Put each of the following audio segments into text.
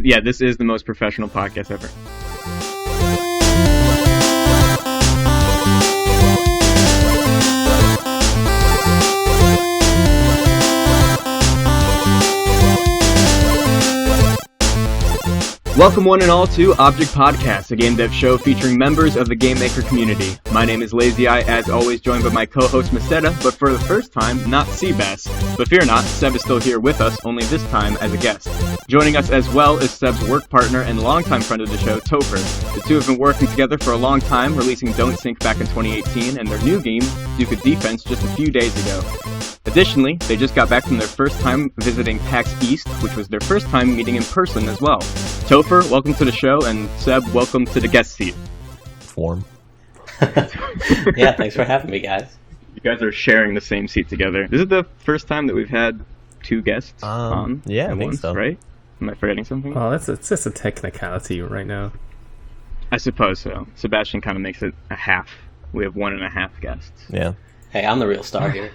Yeah, this is the most professional podcast ever. Welcome one and all to Object Podcast, a game dev show featuring members of the game maker community. My name is Lazy Eye, as always joined by my co-host Masetta, but for the first time, not Seabass. But fear not, Seb is still here with us, only this time as a guest. Joining us as well is Seb's work partner and longtime friend of the show, Topher. The two have been working together for a long time, releasing Don't Sink back in 2018, and their new game, Duke Defense, just a few days ago. Additionally, they just got back from their first time visiting PAX East, which was their first time meeting in person as well. Topher, welcome to the show, and Seb, welcome to the guest seat. Warm. Yeah, thanks for having me, guys. You guys are sharing the same seat together. This is the first time that we've had two guests on yeah, at I think once, so. Right? Am I forgetting something? Well, it's just a technicality right now. I suppose so. Sebastian kind of makes it a half. We have 1.5 guests. Yeah. Hey, I'm the real star here.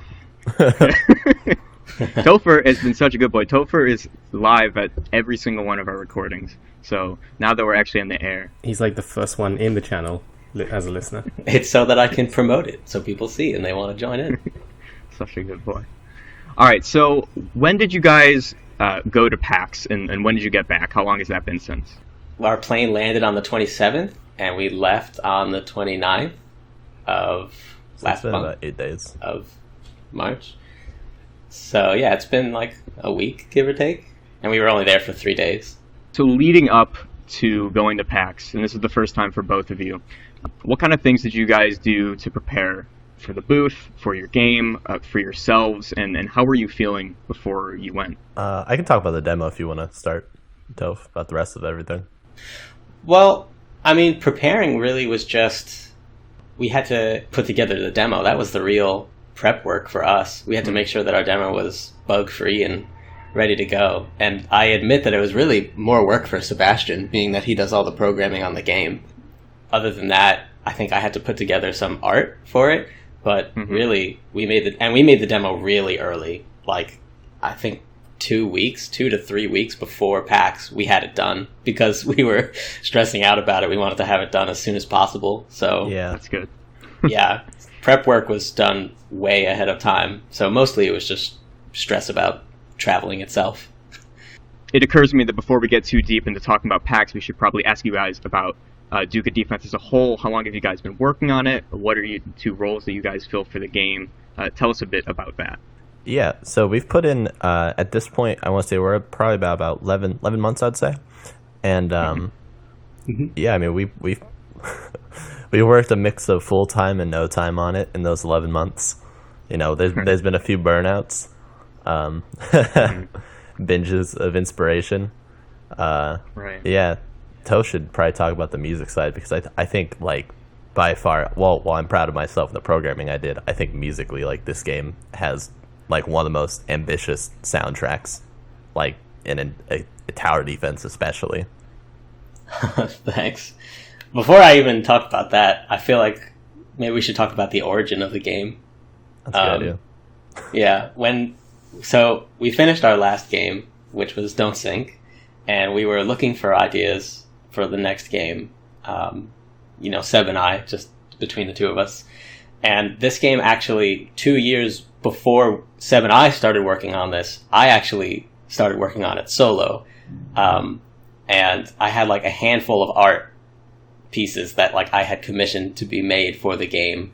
Topher has been such a good boy. Topher is live at every single one of our recordings. So now that we're actually in the air. He's like the first one in the channel as a listener. It's so that I can promote it, so people see and they want to join in. Such a good boy. All right, so when did you guys go to PAX, and when did you get back? How long has that been since? Our plane landed on the 27th, and we left on the 29th of last month. About 8 days. Of March. So yeah, it's been like a week, give or take. And we were only there for 3 days. So leading up to going to PAX, and this is the first time for both of you, what kind of things did you guys do to prepare for the booth, for your game, for yourselves, and how were you feeling before you went? I can talk about the demo if you want to start, Toph, about the rest of everything. Well, I mean, preparing really was just, we had to put together the demo. That was the real prep work for us. We had to make sure that our demo was bug-free and ready to go. And I admit that it was really more work for Sebastian, being that he does all the programming on the game. Other than that, I think I had to put together some art for it. But really, we made the demo really early. Like, I think 2 to 3 weeks before PAX, we had it done because we were stressing out about it. We wanted to have it done as soon as possible. So Yeah. That's good. yeah, prep work was done way ahead of time. So mostly it was just stress about traveling itself. It occurs to me that before we get too deep into talking about PAX, we should probably ask you guys about Duke Defense as a whole. How long have you guys been working on it? What are you two roles that you guys fill for the game? Tell us a bit about that. Yeah, so we've put in, at this point, I want to say we're probably about 11 months, I'd say. And, yeah, I mean, we worked a mix of full-time and no-time on it in those 11 months. You know, there's been a few burnouts, binges of inspiration. Right. Yeah, Toe should probably talk about the music side because I think, like, by far, while I'm proud of myself and the programming I did, I think musically, like, this game has, like, one of the most ambitious soundtracks, like, in a tower defense especially. Thanks. Before I even talk about that, I feel like maybe we should talk about the origin of the game. That's a good idea. Yeah, so we finished our last game, which was Don't Sink, and we were looking for ideas for the next game. Seb and I, just between the two of us. And this game actually, 2 years before Seb and I started working on this, I actually started working on it solo. And I had like a handful of art pieces that like I had commissioned to be made for the game.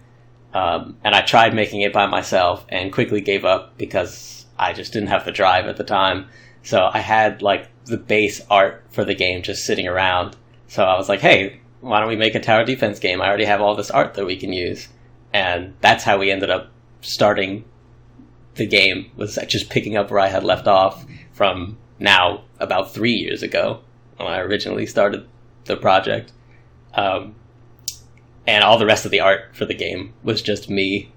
And I tried making it by myself and quickly gave up because I just didn't have the drive at the time. So I had like the base art for the game just sitting around. So I was like, hey, why don't we make a tower defense game? I already have all this art that we can use. And that's how we ended up starting the game, was just picking up where I had left off from now about 3 years ago when I originally started the project. And all the rest of the art for the game was just me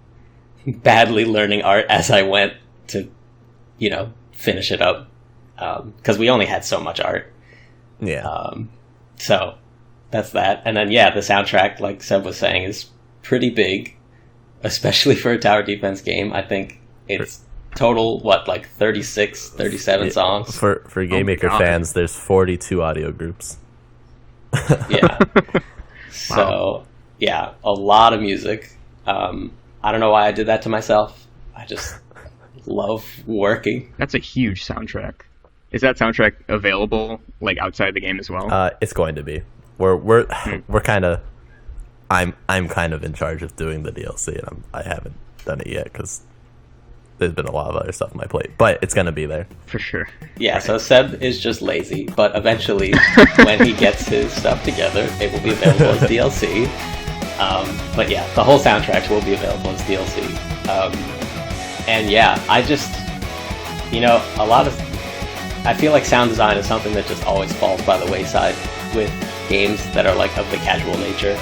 badly learning art as I went to, finish it up. Because we only had so much art. Yeah. So that's that. And then, yeah, the soundtrack, like Seb was saying, is pretty big, especially for a tower defense game. I think it's total, what, like 36, 37 songs? For Game Maker fans, there's 42 audio groups. Yeah. So, yeah, a lot of music. I don't know why I did that to myself. I just love working. That's a huge soundtrack. Is that soundtrack available like outside the game as well? It's going to be. We're kind of. I'm kind of in charge of doing the DLC, and I haven't done it yet because there's been a lot of other stuff on my plate. But it's gonna be there for sure. Yeah. Right. So Seb is just lazy, but eventually, when he gets his stuff together, it will be available as DLC. But yeah, the whole soundtrack will be available as DLC. And yeah, I just, I feel like sound design is something that just always falls by the wayside with games that are like of the casual nature.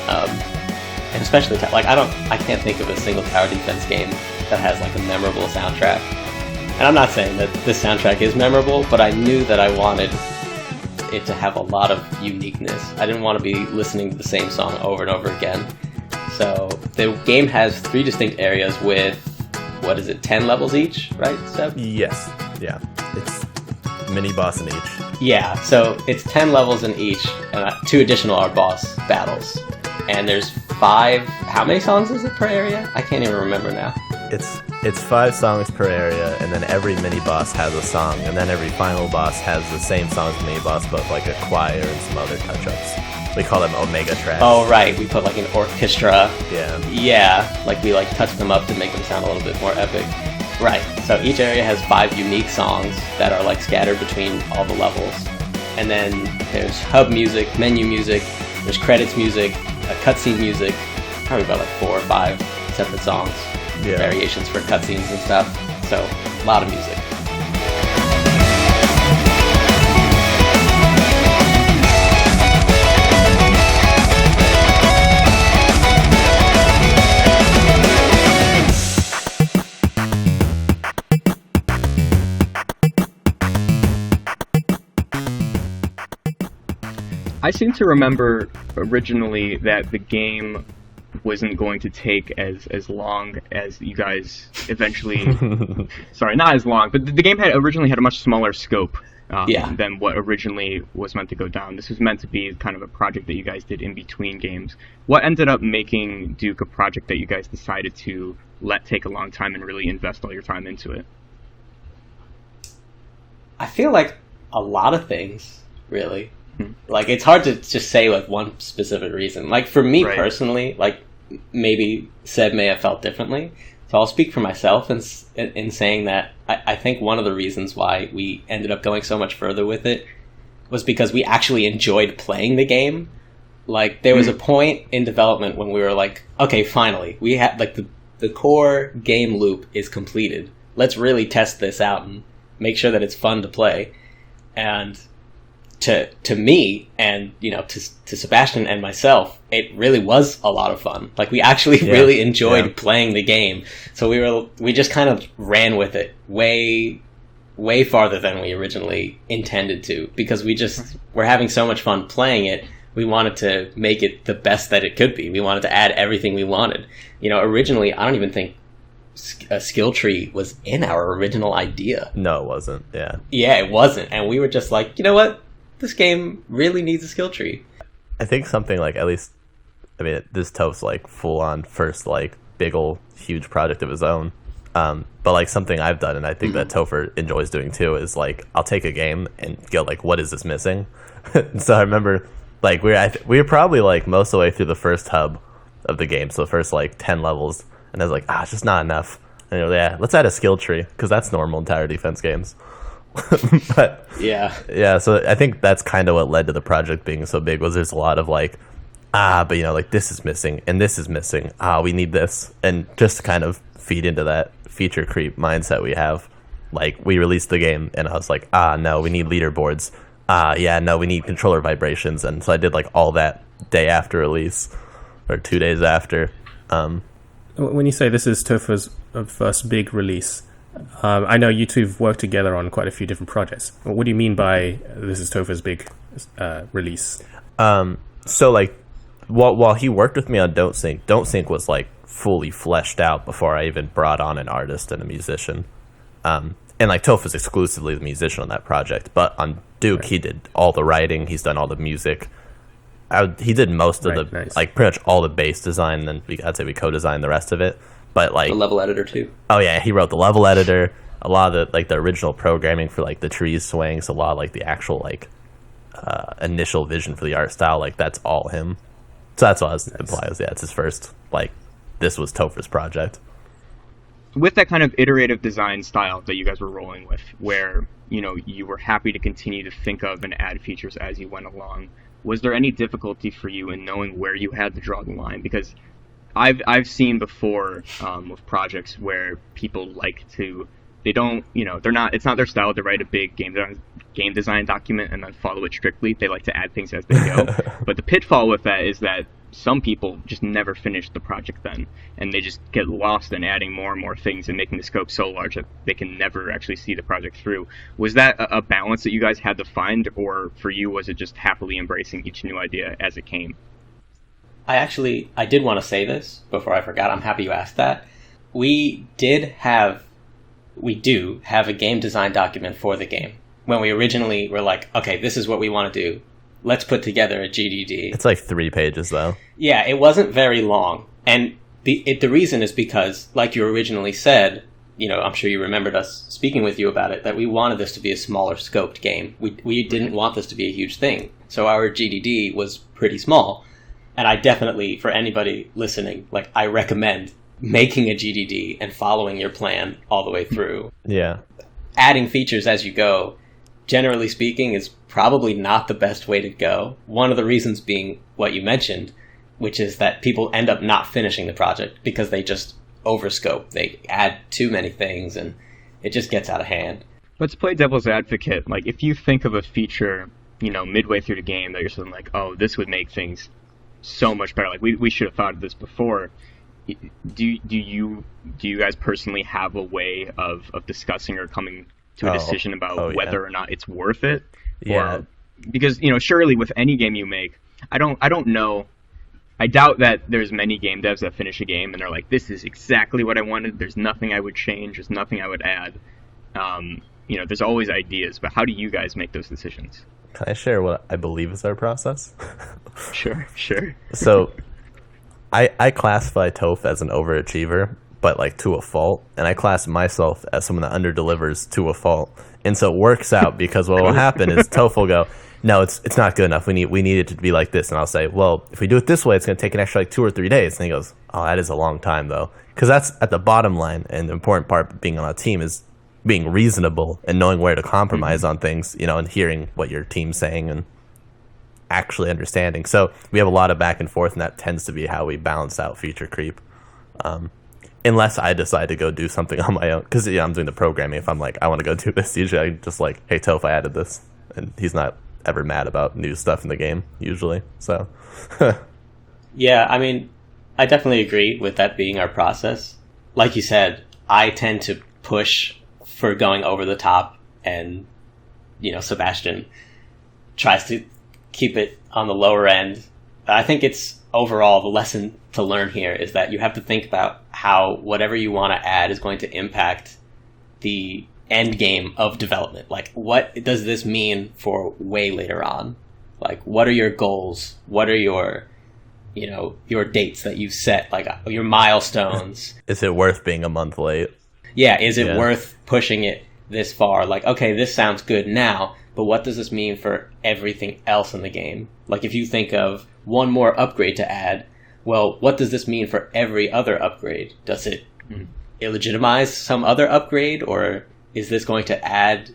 And especially I can't think of a single tower defense game that has like a memorable soundtrack. And I'm not saying that this soundtrack is memorable, but I knew that I wanted it to have a lot of uniqueness. I didn't want to be listening to the same song over and over again. So the game has 3 distinct areas with, 10 levels each, right, Seb? Yes. Yeah. It's mini boss in each. Yeah, so it's 10 levels in each, and 2 additional are boss battles. And there's 5, how many songs is it per area? I can't even remember now. It's 5 songs per area, and then every mini boss has a song, and then every final boss has the same song as the mini boss, but like a choir and some other touch-ups. We call them Omega tracks. Oh, right. We put like an orchestra. Yeah. Yeah, like we like touch them up to make them sound a little bit more epic. Right. So each area has 5 unique songs that are like scattered between all the levels. And then there's hub music, menu music, there's credits music, cutscene music, probably about like 4 or 5 separate songs. Yeah. Variations for cutscenes and stuff. So a lot of music. I seem to remember originally that the game wasn't going to take as long as you guys eventually... Sorry, not as long, but the game originally had a much smaller scope than what originally was meant to go down. This was meant to be kind of a project that you guys did in between games. What ended up making Duke a project that you guys decided to let take a long time and really invest all your time into it? I feel like a lot of things, really. Like, it's hard to just say, like, one specific reason. Like, for me personally, like, maybe Seb may have felt differently. So I'll speak for myself in saying that I think one of the reasons why we ended up going so much further with it was because we actually enjoyed playing the game. Like, there was a point in development when we were like, okay, finally, we have, like, the core game loop is completed. Let's really test this out and make sure that it's fun to play. And to me and to Sebastian and myself, it really was a lot of fun. Like, we actually really enjoyed playing the game. So we just kind of ran with it way farther than we originally intended to, because we just were having so much fun playing it. We wanted to make it the best that it could be. We wanted to add everything we wanted. Originally, I don't even think a skill tree was in our original idea. No, it wasn't. Yeah, it wasn't. And we were just like, you know what? This game really needs a skill tree. I think something like, at least, I mean, this Toph's like full on first like big ol' huge project of his own. But like something I've done, and I think that Topher enjoys doing too, is like I'll take a game and go like, what is this missing? So I remember like we were probably like most of the way through the first hub of the game, so the first like 10 levels, and I was like, it's just not enough. And let's add a skill tree, because that's normal in tower defense games. But so I think that's kind of what led to the project being so big, was there's a lot of like, but like this is missing and this is missing, we need this, and just to kind of feed into that feature creep mindset we have. Like, we released the game and I was like, no, we need leaderboards, no, we need controller vibrations, and so I did like all that day after release, or 2 days after. When you say this is Topher's first big release, I know you two have worked together on quite a few different projects. What do you mean by this is Topher's big release? So like, while he worked with me on Don't Sync was like fully fleshed out before I even brought on an artist and a musician. And like Toph was exclusively the musician on that project, but on Duke he did all the writing, he's done all the music. He did most of the like pretty much all the bass design, and then I'd say we co-designed the rest of it. But like the level editor too. Oh yeah, he wrote the level editor, a lot of the like the original programming for like the trees swaying, so a lot of like the actual like initial vision for the art style, like that's all him. So that's what I was implies. Yeah, it's his first like this was Topher's project. With that kind of iterative design style that you guys were rolling with, where you were happy to continue to think of and add features as you went along, was there any difficulty for you in knowing where you had to draw the line? Because I've seen before with projects where people like to, they don't, it's not their style to write a big game design document and then follow it strictly. They like to add things as they go. But the pitfall with that is that some people just never finish the project then, and they just get lost in adding more and more things and making the scope so large that they can never actually see the project through. Was that a balance that you guys had to find, or for you was it just happily embracing each new idea as it came? I did want to say this before I forgot. I'm happy you asked that. We do have a game design document for the game. When we originally were like, okay, this is what we want to do. Let's put together a GDD. It's like 3 pages, though. Yeah, it wasn't very long. And the reason is because, like you originally said, I'm sure you remembered us speaking with you about it, that we wanted this to be a smaller scoped game. We didn't want this to be a huge thing. So our GDD was pretty small. And I definitely, for anybody listening, like I recommend making a GDD and following your plan all the way through. Yeah. Adding features as you go, generally speaking, is probably not the best way to go. One of the reasons being what you mentioned, which is that people end up not finishing the project because they just overscope. They add too many things and it just gets out of hand. Let's play devil's advocate. Like, if you think of a feature, midway through the game that you're something like, oh, this would make things so much better. Like, we should have thought of this before. Do you guys personally have a way of discussing or coming to a decision about whether or not it's worth it? Yeah. Or, because, surely with any game you make, I don't know. I doubt that there's many game devs that finish a game and they're like, this is exactly what I wanted. There's nothing I would change. There's nothing I would add. There's always ideas, but how do you guys make those decisions? Can I share what I believe is our process? Sure. So I classify Toph as an overachiever, but like to a fault, and I class myself as someone that underdelivers to a fault. And so it works out because what will happen is Toph will go, no, it's not good enough. We need it to be like this. And I'll say, well, if we do it this way, it's going to take an extra like 2 or 3 days. And he goes, oh, that is a long time though. Because that's at the bottom line. And the important part of being on a team is being reasonable and knowing where to compromise on things, and hearing what your team's saying and actually understanding. So we have a lot of back and forth, and that tends to be how we balance out feature creep. Unless I decide to go do something on my own. Because I'm doing the programming. If I'm like, I want to go do this, usually I'm just like, hey, Toph, I added this. And he's not ever mad about new stuff in the game, usually. So yeah, I mean, I definitely agree with that being our process. Like you said, I tend to push for going over the top, and Sebastian tries to keep it on the lower end. I think it's overall the lesson to learn here is that you have to think about how whatever you want to add is going to impact the end game of development. Like, what does this mean for way later on? Like, what are your goals? What are your dates that you've set, like your milestones? Is it worth being a month late? Yeah, is it worth pushing it this far? Like, okay, this sounds good now, but what does this mean for everything else in the game? Like, if you think of one more upgrade to add, well, what does this mean for every other upgrade? Does it illegitimize some other upgrade, or is this going to add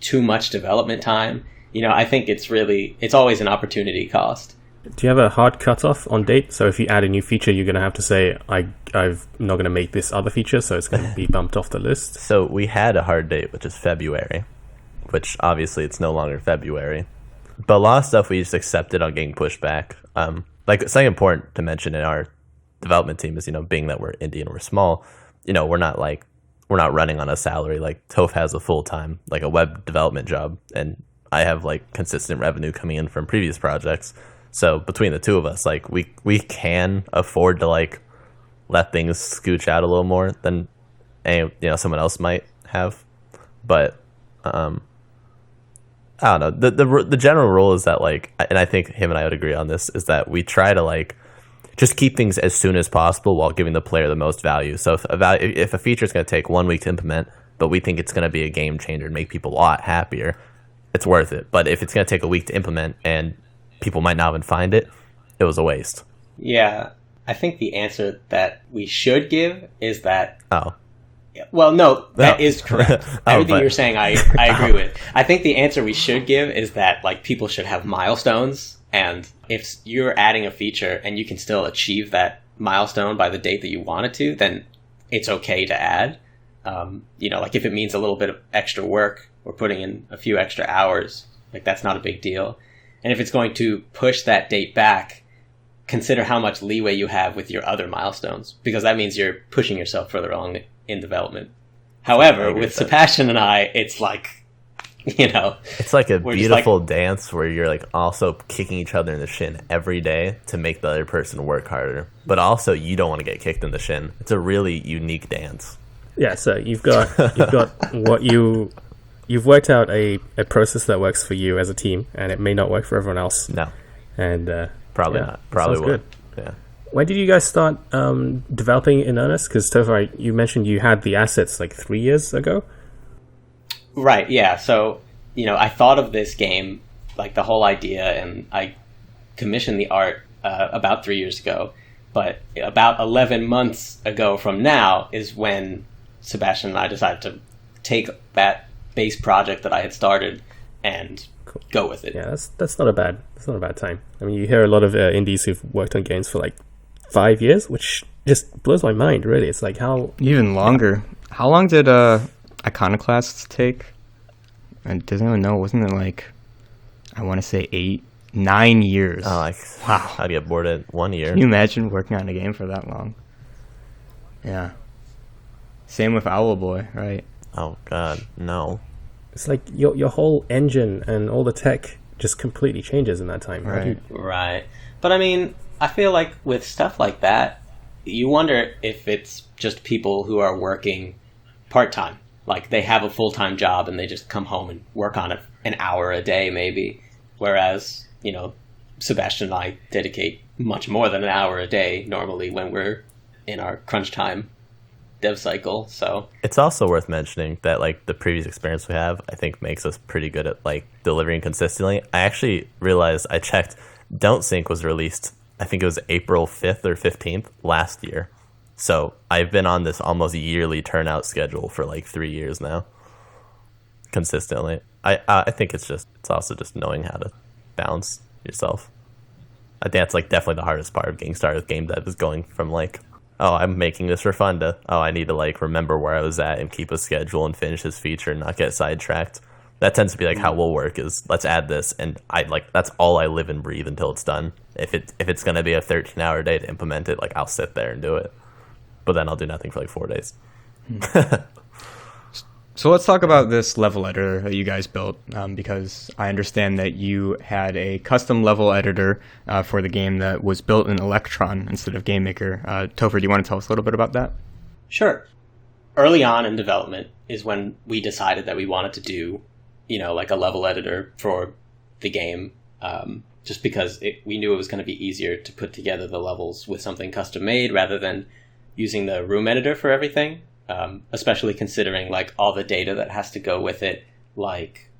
too much development time? I think it's always an opportunity cost. Do you have a hard cutoff on date? So if you add a new feature, you're going to have to say, I'm not going to make this other feature, so it's going to be bumped off the list? So we had a hard date, which is February, which obviously it's no longer February. But a lot of stuff we just accepted on getting pushed back. Like, something important to mention in our development team is, being that we're indie and we're small, we're not running on a salary. Like, Toph has a full-time, like a web development job, and I have like consistent revenue coming in from previous projects. So between the two of us, like we can afford to like let things scooch out a little more than someone else might have. But I don't know. The general rule is that, like, and I think him and I would agree on this, is that we try to, like, just keep things as soon as possible while giving the player the most value. So if a feature is going to take 1 week to implement, but we think it's going to be a game changer and make people a lot happier, it's worth it. But if it's going to take a week to implement and people might not even find it, it was a waste. Yeah, I think the answer that we should give is that... Oh. Well, no, that is correct. Everything you're saying, I agree with. I think the answer we should give is that, like, people should have milestones, and if you're adding a feature and you can still achieve that milestone by the date that you want it to, then it's okay to add. Like, if it means a little bit of extra work or putting in a few extra hours, like, that's not a big deal. And if it's going to push that date back, consider how much leeway you have with your other milestones, because that means you're pushing yourself further along in development. However, with Sebastian and I, it's like, it's like a beautiful dance where you're, like, also kicking each other in the shin every day to make the other person work harder, but also you don't want to get kicked in the shin. It's a really unique dance. Yeah, so you've got what you've worked out a process that works for you as a team, and it may not work for everyone else. No, and probably not. Probably would. Yeah. When did you guys start developing in earnest? Because Topher, you mentioned you had the assets like 3 years ago. Right. Yeah. So I thought of this game, like the whole idea, and I commissioned the art about 3 years ago. But about 11 months ago from now is when Sebastian and I decided to take that base project that I had started and go with it. Yeah, that's not a bad time. I mean, you hear a lot of indies who've worked on games for like 5 years, which just blows my mind. Really, it's like how even longer. How long did Iconoclasts take? And does anyone know? Wasn't it like, I want to say 9 years? Oh, wow! I'd get bored at 1 year. Can you imagine working on a game for that long? Yeah. Same with Owlboy, right? Oh God, no. It's like your whole engine and all the tech just completely changes in that time. Right. Right. But I mean, I feel like with stuff like that, you wonder if it's just people who are working part-time. Like, they have a full-time job and they just come home and work on it an hour a day, maybe. Whereas, Sebastian and I dedicate much more than an hour a day normally when we're in our crunch time dev cycle. So it's also worth mentioning that, like, the previous experience we have, I think, makes us pretty good at, like, delivering consistently. I actually realized, I checked, Don't Sync was released, I think it was April 5th or 15th last year. So I've been on this almost yearly turnout schedule for like 3 years now, consistently. I think it's also just knowing how to balance yourself. I think that's, like, definitely the hardest part of getting started with game dev, is going from, like, oh, I'm making this for fun, to, oh, I need to, like, remember where I was at and keep a schedule and finish this feature and not get sidetracked. That tends to be, like, how we'll work, is let's add this, and that's all I live and breathe until it's done. If it's going to be a 13-hour day to implement it, like, I'll sit there and do it. But then I'll do nothing for like 4 days. So let's talk about this level editor that you guys built, because I understand that you had a custom level editor for the game that was built in Electron instead of GameMaker. Topher, do you want to tell us a little bit about that? Sure. Early on in development is when we decided that we wanted to do, like a level editor for the game, just because we knew it was going to be easier to put together the levels with something custom made rather than using the room editor for everything, especially considering, like, all the data that has to go with it, like,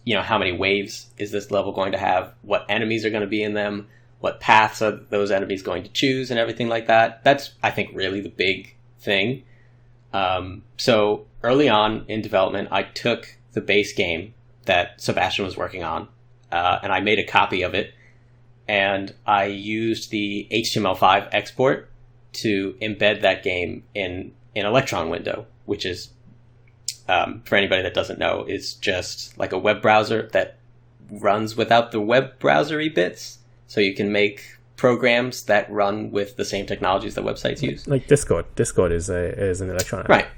how many waves is this level going to have, what enemies are going to be in them, what paths are those enemies going to choose, and everything like that. That's, I think, really the big thing. So early on in development, I took the base game that Sebastian was working on, and I made a copy of it, and I used the HTML5 export to embed that game in an Electron window, which is, for anybody that doesn't know, is just like a web browser that runs without the web browser-y bits. So you can make programs that run with the same technologies that websites use. Like Discord. Discord is an Electron app. Right.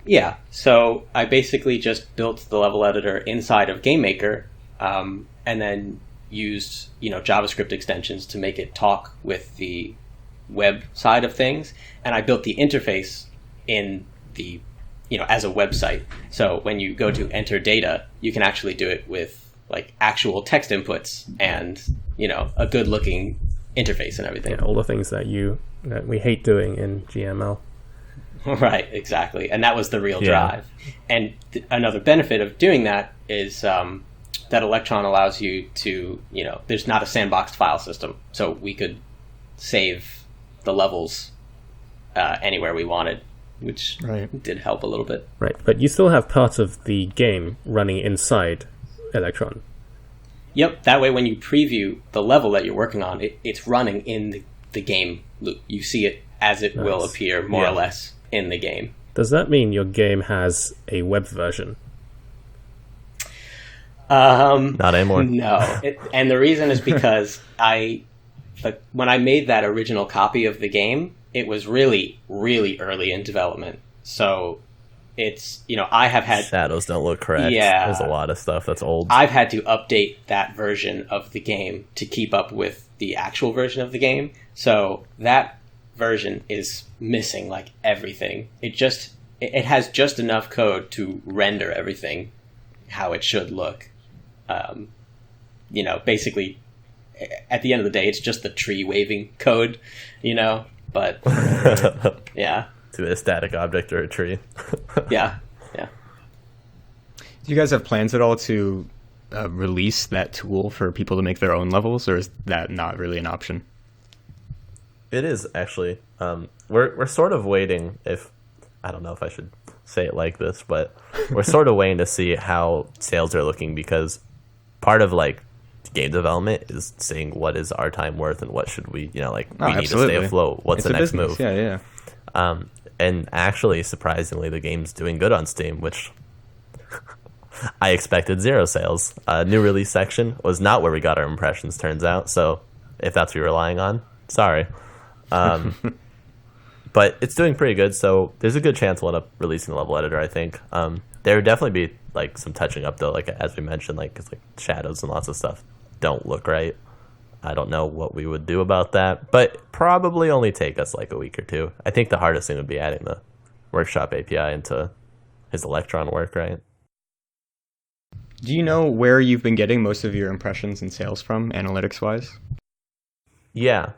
Yeah. So I basically just built the level editor inside of GameMaker, and then used, JavaScript extensions to make it talk with the web side of things, and I built the interface in the, as a website. So when you go to enter data, you can actually do it with like actual text inputs and, a good looking interface and everything. Yeah, all the things that we hate doing in GML. Right, exactly. And that was the real drive. And another benefit of doing that is that Electron allows you to, there's not a sandboxed file system. So we could save the levels anywhere we wanted, which did help a little bit. Right, but you still have parts of the game running inside Electron. Yep, that way when you preview the level that you're working on, it's running in the game loop. You see it as it will appear more or less in the game. Does that mean your game has a web version? Not anymore. No, and the reason is because when I made that original copy of the game, it was really, really early in development. So it's, I have had... Shadows don't look correct. Yeah. There's a lot of stuff that's old. I've had to update that version of the game to keep up with the actual version of the game. So that version is missing like everything. It has just enough code to render everything how it should look. Basically, at the end of the day, it's just the tree waving code, but yeah. To a static object or a tree. Yeah. Do you guys have plans at all to release that tool for people to make their own levels, or is that not really an option? It is, actually. We're sort of waiting, I don't know if I should say it like this, but we're sort of waiting to see how sales are looking, because part of like game development is seeing what is our time worth and what should we, we need to stay afloat. What's the next move? Yeah. And actually, surprisingly, the game's doing good on Steam, which I expected zero sales. New release section was not where we got our impressions, turns out. So if that's what you're relying on, sorry. But it's doing pretty good, so there's a good chance we'll end up releasing the level editor, I think. There would definitely be like some touching up, though, like as we mentioned, because shadows and lots of stuff don't look right. I don't know what we would do about that, but probably only take us like a week or two. I think the hardest thing would be adding the Workshop API into his Electron work, right? Do you know where you've been getting most of your impressions and sales from, analytics-wise? Yeah.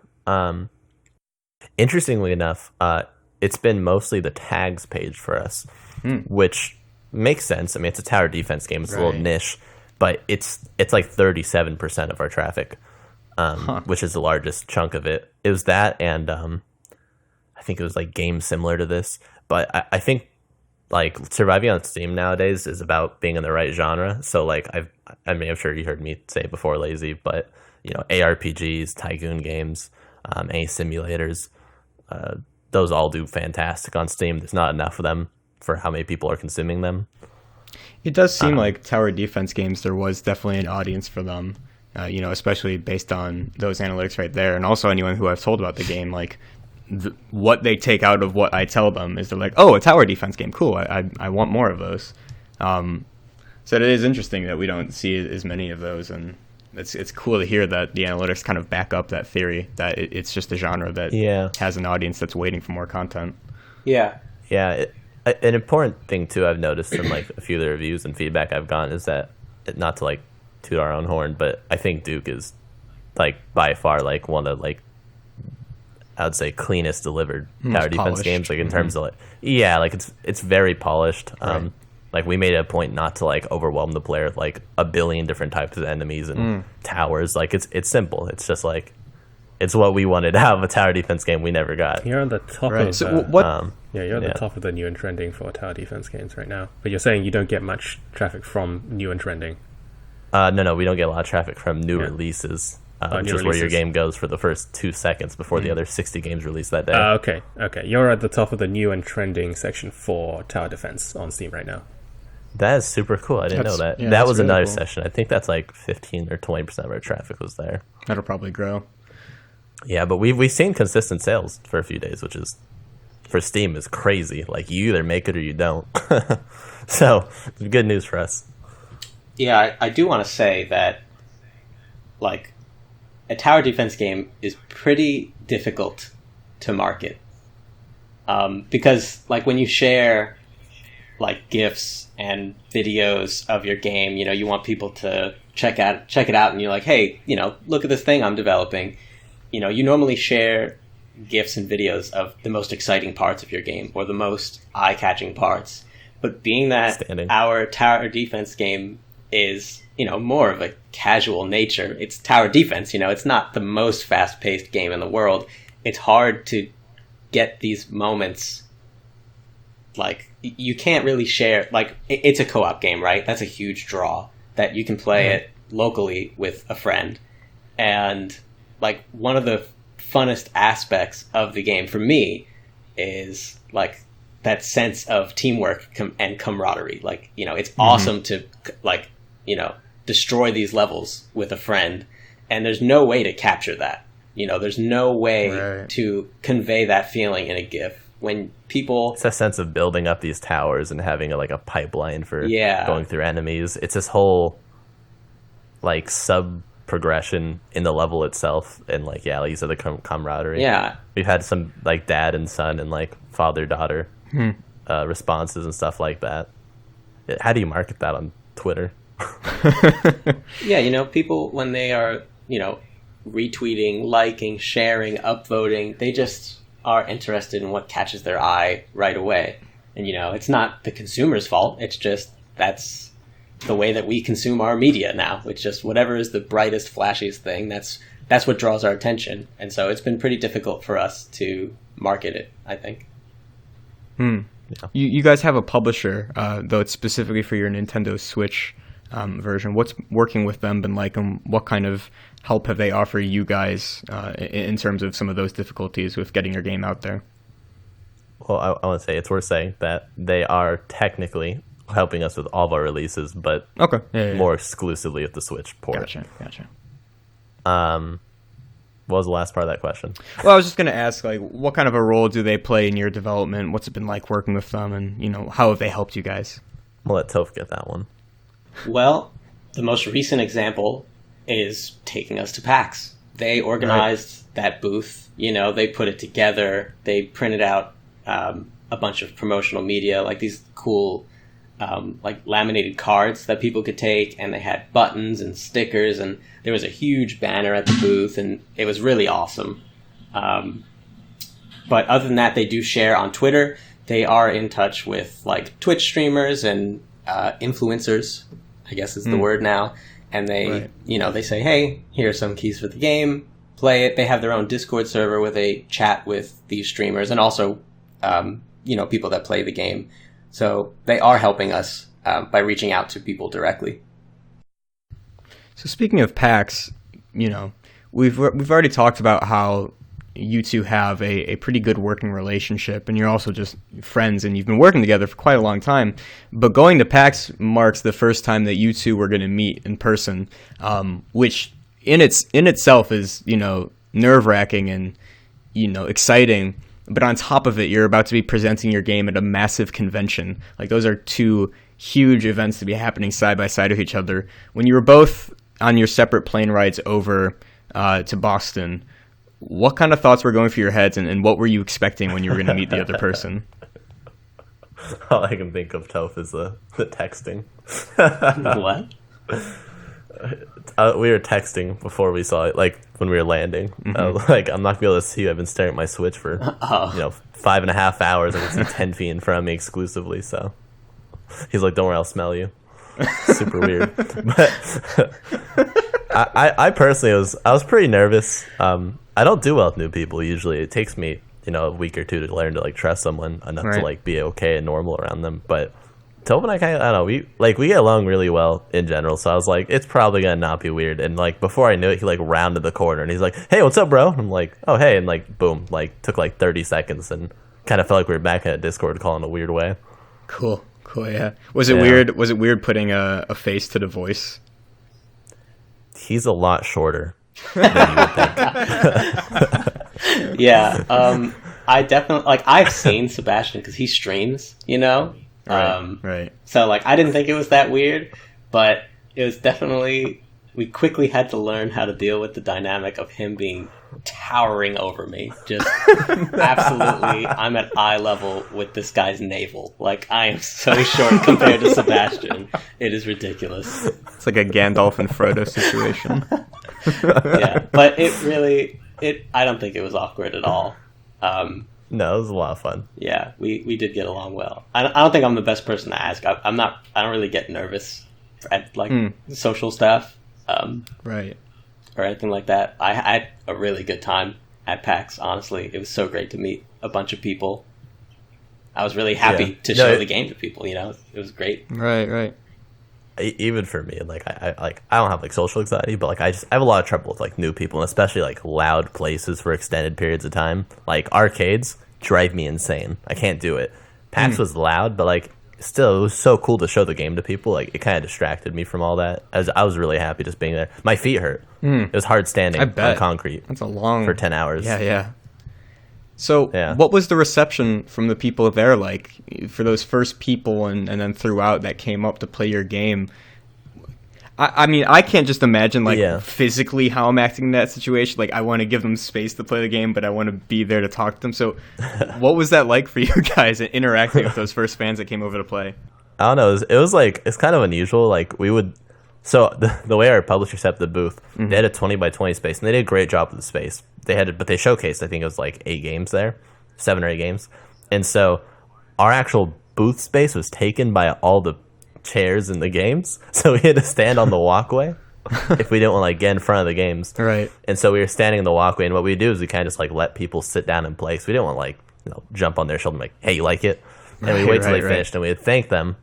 Interestingly enough, it's been mostly the tags page for us, which makes sense. I mean, it's a tower defense game. It's a little niche, but it's like 37% of our traffic, which is the largest chunk of it. It was that, and I think it was like games similar to this. But I think like surviving on Steam nowadays is about being in the right genre. So like I'm sure you heard me say it before, Lazy, but ARPGs, tycoon games, any simulators, those all do fantastic on Steam. There's not enough of them for how many people are consuming them. It does seem like tower defense games, there was definitely an audience for them, especially based on those analytics right there. And also anyone who I've told about the game, like what they take out of what I tell them is they're like, oh, a tower defense game, cool, I want more of those. So it is interesting that we don't see as many of those, and it's cool to hear that the analytics kind of back up that theory that it's just a genre that has an audience that's waiting for more content. Yeah. An important thing too I've noticed from like a few of the reviews and feedback I've gotten is that, not to like toot our own horn, but I think Duke is like by far like one of like, I would say, cleanest delivered tower defense games, like in terms of like it's very polished. Like we made it a point not to like overwhelm the player with like a billion different types of enemies and towers. Like it's simple. It's just like it's what we wanted out of a tower defense game we never got. You're on the top of so what? you're on the top of the new and trending for tower defense games right now. But you're saying you don't get much traffic from new and trending. No, we don't get a lot of traffic from new releases. Which is where your game goes for the first 2 seconds before the other 60 games released that day. Okay. You're at the top of the new and trending section for tower defense on Steam right now. That is super cool. I didn't know that. That was really another session. I think that's like 15 or 20% of our traffic was there. That'll probably grow. Yeah, but we've seen consistent sales for a few days, which is, for Steam, is crazy. Like, you either make it or you don't. So, good news for us. Yeah, I do want to say that, like, a tower defense game is pretty difficult to market. Because like when you share like GIFs and videos of your game, you know, you want people to check it out, and you're like, hey, you know, look at this thing I'm developing. You know, you normally share GIFs and videos of the most exciting parts of your game or the most eye-catching parts. But being that our tower defense game is, you know, more of a casual nature, it's tower defense, you know, it's not the most fast-paced game in the world. It's hard to get these moments. Like, you can't really share, like, it's a co-op game, right? That's a huge draw that you can play it locally with a friend. And, like, one of the funnest aspects of the game for me is, like, that sense of teamwork and camaraderie. Like, you know, it's awesome to, like, you know, destroy these levels with a friend. And there's no way to capture that. You know, there's no way to convey that feeling in a GIF. When people... It's a sense of building up these towers and having a pipeline for going through enemies. It's this whole, like, sub-progression in the level itself. And, like, yeah, like you said, the camaraderie. Yeah. We've had some, like, dad and son and, like, father-daughter responses and stuff like that. How do you market that on Twitter? Yeah, you know, people, when they are, you know, retweeting, liking, sharing, upvoting, they just are interested in what catches their eye right away. And, you know, it's not the consumer's fault. It's just that's the way that we consume our media now. It's just whatever is the brightest, flashiest thing, that's what draws our attention. And so it's been pretty difficult for us to market it, I think. Yeah. You guys have a publisher, though it's specifically for your Nintendo Switch version. What's working with them been like, and what kind of help have they offered you guys in terms of some of those difficulties with getting your game out there? Well, I want to say it's worth saying that they are technically helping us with all of our releases, but more exclusively with the Switch port. Gotcha. What was the last part of that question? Well, I was just going to ask, like, what kind of a role do they play in your development? What's it been like working with them, and, you know, how have they helped you guys? I'll let Toph get that one. Well, the most recent example is taking us to PAX. They organized that booth. You know, they put it together. They printed out a bunch of promotional media, like these cool, like laminated cards that people could take, and they had buttons and stickers, and there was a huge banner at the booth, and it was really awesome. But other than that, they do share on Twitter. They are in touch with like Twitch streamers and influencers, I guess is the word now. And they, you know, they say, hey, here are some keys for the game, play it. They have their own Discord server where they chat with these streamers and also, you know, people that play the game. So they are helping us by reaching out to people directly. So speaking of PAX, you know, we've already talked about how you two have a pretty good working relationship, and you're also just friends, and you've been working together for quite a long time. But going to PAX marks the first time that you two were going to meet in person, which in itself is, you know, nerve-wracking and, you know, exciting. But on top of it, you're about to be presenting your game at a massive convention. Like, those are two huge events to be happening side by side with each other. When you were both on your separate plane rides over to Boston, what kind of thoughts were going through your heads, and what were you expecting when you were going to meet the other person? All I can think of, Toph, is the texting. What? We were texting before we saw it, like when we were landing. Like, I'm not gonna be able to see you. I've been staring at my Switch for 5.5 hours. I can see 10 feet in front of me exclusively. So he's like, "Don't worry, I'll smell you." Super weird. But I personally was pretty nervous. I don't do well with new people usually. It takes me, you know, a week or two to learn to like trust someone enough to like be okay and normal around them. But Toph and I kind of, I don't know, we get along really well in general. So I was like, it's probably gonna not be weird. And like before I knew it, he like rounded the corner and he's like, "Hey, what's up, bro?" And I'm like, "Oh, hey," and like boom, like took like 30 seconds and kind of felt like we were back in a Discord call in a weird way. Cool, yeah. Was it weird? Was it weird putting a face to the voice? He's a lot shorter than you would think. Yeah, I definitely, like, I've seen Sebastian because he streams, you know? Right. So, like, I didn't think it was that weird, but it was definitely we quickly had to learn how to deal with the dynamic of him being towering over me. Just absolutely, I'm at eye level with this guy's navel. Like, I am so short compared to Sebastian. It is ridiculous. It's like a Gandalf and Frodo situation. Yeah, but I don't think it was awkward at all. No, it was a lot of fun. Yeah, we did get along well. I don't think I'm the best person to ask. I don't really get nervous at social stuff. Right. Or anything like that. I had a really good time at PAX, honestly. It was so great to meet a bunch of people. I was really happy to show the game to people, you know? It was great. Right. Even for me, like I don't have like social anxiety, but like I have a lot of trouble with like new people, and especially like loud places for extended periods of time. Like arcades drive me insane. I can't do it. PAX was loud, but like still, it was so cool to show the game to people. Like it kind of distracted me from all that. I was really happy just being there. My feet hurt. It was hard standing on concrete. That's a long for 10 hours. Yeah. So, what was the reception from the people there like for those first people and then throughout that came up to play your game? I mean, I can't just imagine physically how I'm acting in that situation. Like, I want to give them space to play the game, but I want to be there to talk to them. So, what was that like for you guys interacting with those first fans that came over to play? I don't know. It was like, it's kind of unusual. Like we would, so the way our publisher set up the booth, they had a 20 by 20 space, and they did a great job with the space. But they showcased, I think it was like 8 games there, 7 or 8 games. And so our actual booth space was taken by all the chairs in the games. So we had to stand on the walkway if we didn't want to like get in front of the games. Right. And so we were standing in the walkway, and what we do is we kind of just like let people sit down and play. So we didn't want to like, jump on their shoulder and like, hey, you like it? And we wait till they finished, and we'd thank them.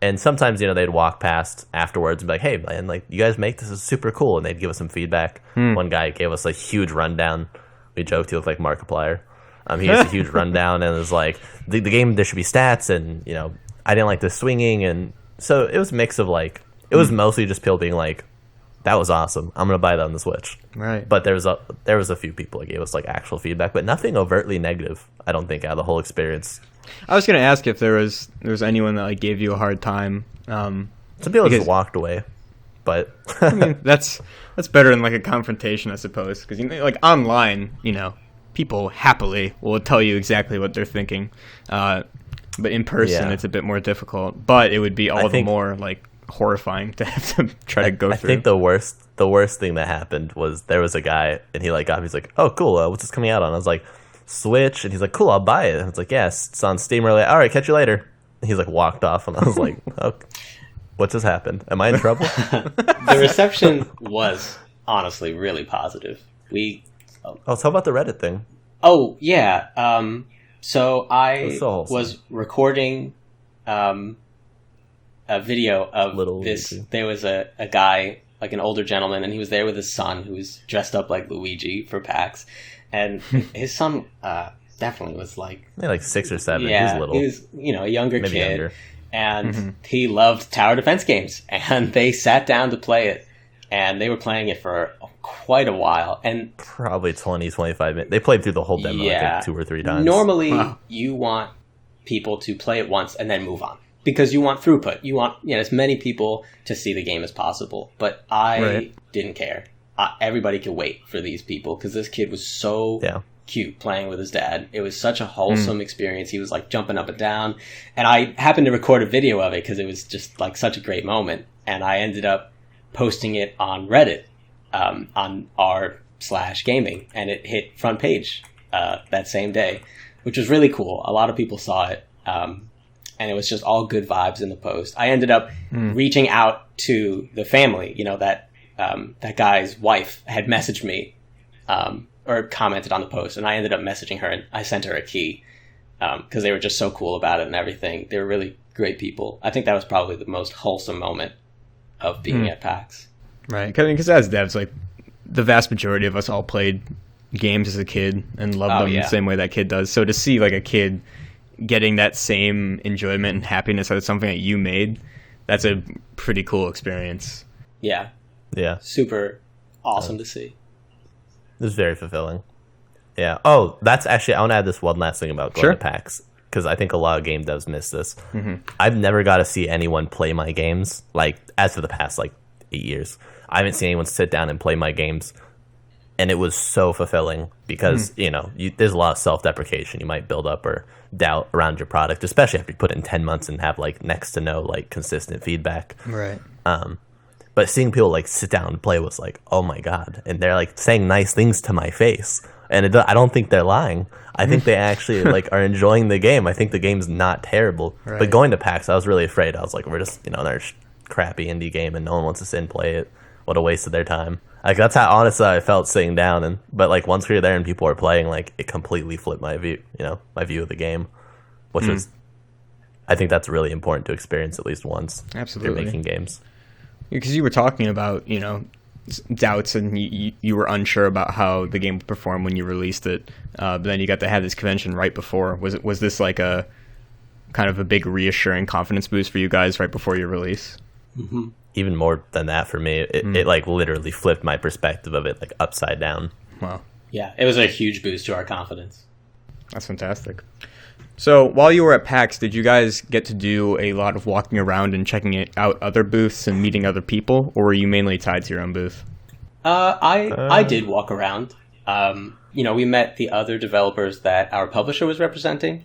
And sometimes, they'd walk past afterwards and be like, hey, man, like, you guys make this is super cool. And they'd give us some feedback. One guy gave us a huge rundown. We joked he looked like Markiplier. He has a huge rundown and was like, the game, there should be stats. And, I didn't like the swinging. And so it was a mix of like, it was mostly just people being like, that was awesome. I'm going to buy that on the Switch. Right. But there was a few people that gave us like actual feedback, but nothing overtly negative, I don't think, out of the whole experience. I was going to ask if there was anyone that like gave you a hard time. Some people just walked away, but I mean, that's better than like a confrontation, I suppose, because like online, people happily will tell you exactly what they're thinking, but in person it's a bit more difficult. But it would be all the more like horrifying to have to try to go through. I think the worst thing that happened was there was a guy and he like got me. He's like, oh cool, what's this coming out on? I was like, Switch, and he's like, cool, I'll buy it. And it's like, yes, it's on Steam early. All right, catch you later. And he's like walked off, and I was like, okay, what just happened? Am I in trouble? The reception was honestly really positive. Tell about the Reddit thing. Oh yeah. So I was recording a video of this. Luigi. There was a guy, like an older gentleman, and he was there with his son, who was dressed up like Luigi for PAX. And his son definitely was like 6 or 7. Yeah, he was little. He was a younger Maybe kid, younger. And he loved tower defense games. And they sat down to play it, and they were playing it for quite a while. And probably 20, 25 minutes. They played through the whole demo, I think, 2 or 3 times. Normally, you want people to play it once and then move on, because you want throughput. You want as many people to see the game as possible. But I didn't care. Everybody could wait for these people, because this kid was so cute playing with his dad. It was such a wholesome experience. He was like jumping up and down, and I happened to record a video of it because it was just like such a great moment. And I ended up posting it on Reddit, on r/gaming, and it hit front page that same day, which was really cool. A lot of people saw it, and it was just all good vibes in the post. I ended up reaching out to the family, that guy's wife had messaged me or commented on the post, and I ended up messaging her, and I sent her a key because they were just so cool about it and everything. They were really great people. I think that was probably the most wholesome moment of being at PAX. Right, because as devs, like the vast majority of us all played games as a kid and loved them the same way that kid does. So to see like a kid getting that same enjoyment and happiness out of something that you made, that's a pretty cool experience. Yeah. Yeah. Super awesome to see. It was very fulfilling. Yeah. Oh, that's actually, I want to add this one last thing about going to PAX, because I think a lot of game devs miss this. I've never got to see anyone play my games, like, as for the past, like, 8 years. I haven't seen anyone sit down and play my games, and it was so fulfilling because there's a lot of self-deprecation you might build up or doubt around your product, especially after you put it in 10 months and have like next to no like consistent feedback. Right. But seeing people like sit down and play was like, oh my god, and they're like saying nice things to my face, and I don't think they're lying. I think they actually like are enjoying the game. I think the game's not terrible. Right. But going to PAX, I was really afraid. I was like, we're just another crappy indie game, and no one wants to sit and play it. What a waste of their time. Like that's how honestly I felt sitting down, but like once we were there and people were playing, like it completely flipped my view. My view of the game, which was, I think that's really important to experience at least once. Absolutely. If you're making games. Because you were talking about, doubts, and you were unsure about how the game would perform when you released it. But then you got to have this convention right before. Was this like a kind of a big reassuring confidence boost for you guys right before your release? Mm-hmm. Even more than that for me, it like literally flipped my perspective of it like upside down. Wow. Yeah, it was a huge boost to our confidence. That's fantastic. So while you were at PAX, did you guys get to do a lot of walking around and checking out other booths and meeting other people, or were you mainly tied to your own booth? I did walk around. We met the other developers that our publisher was representing.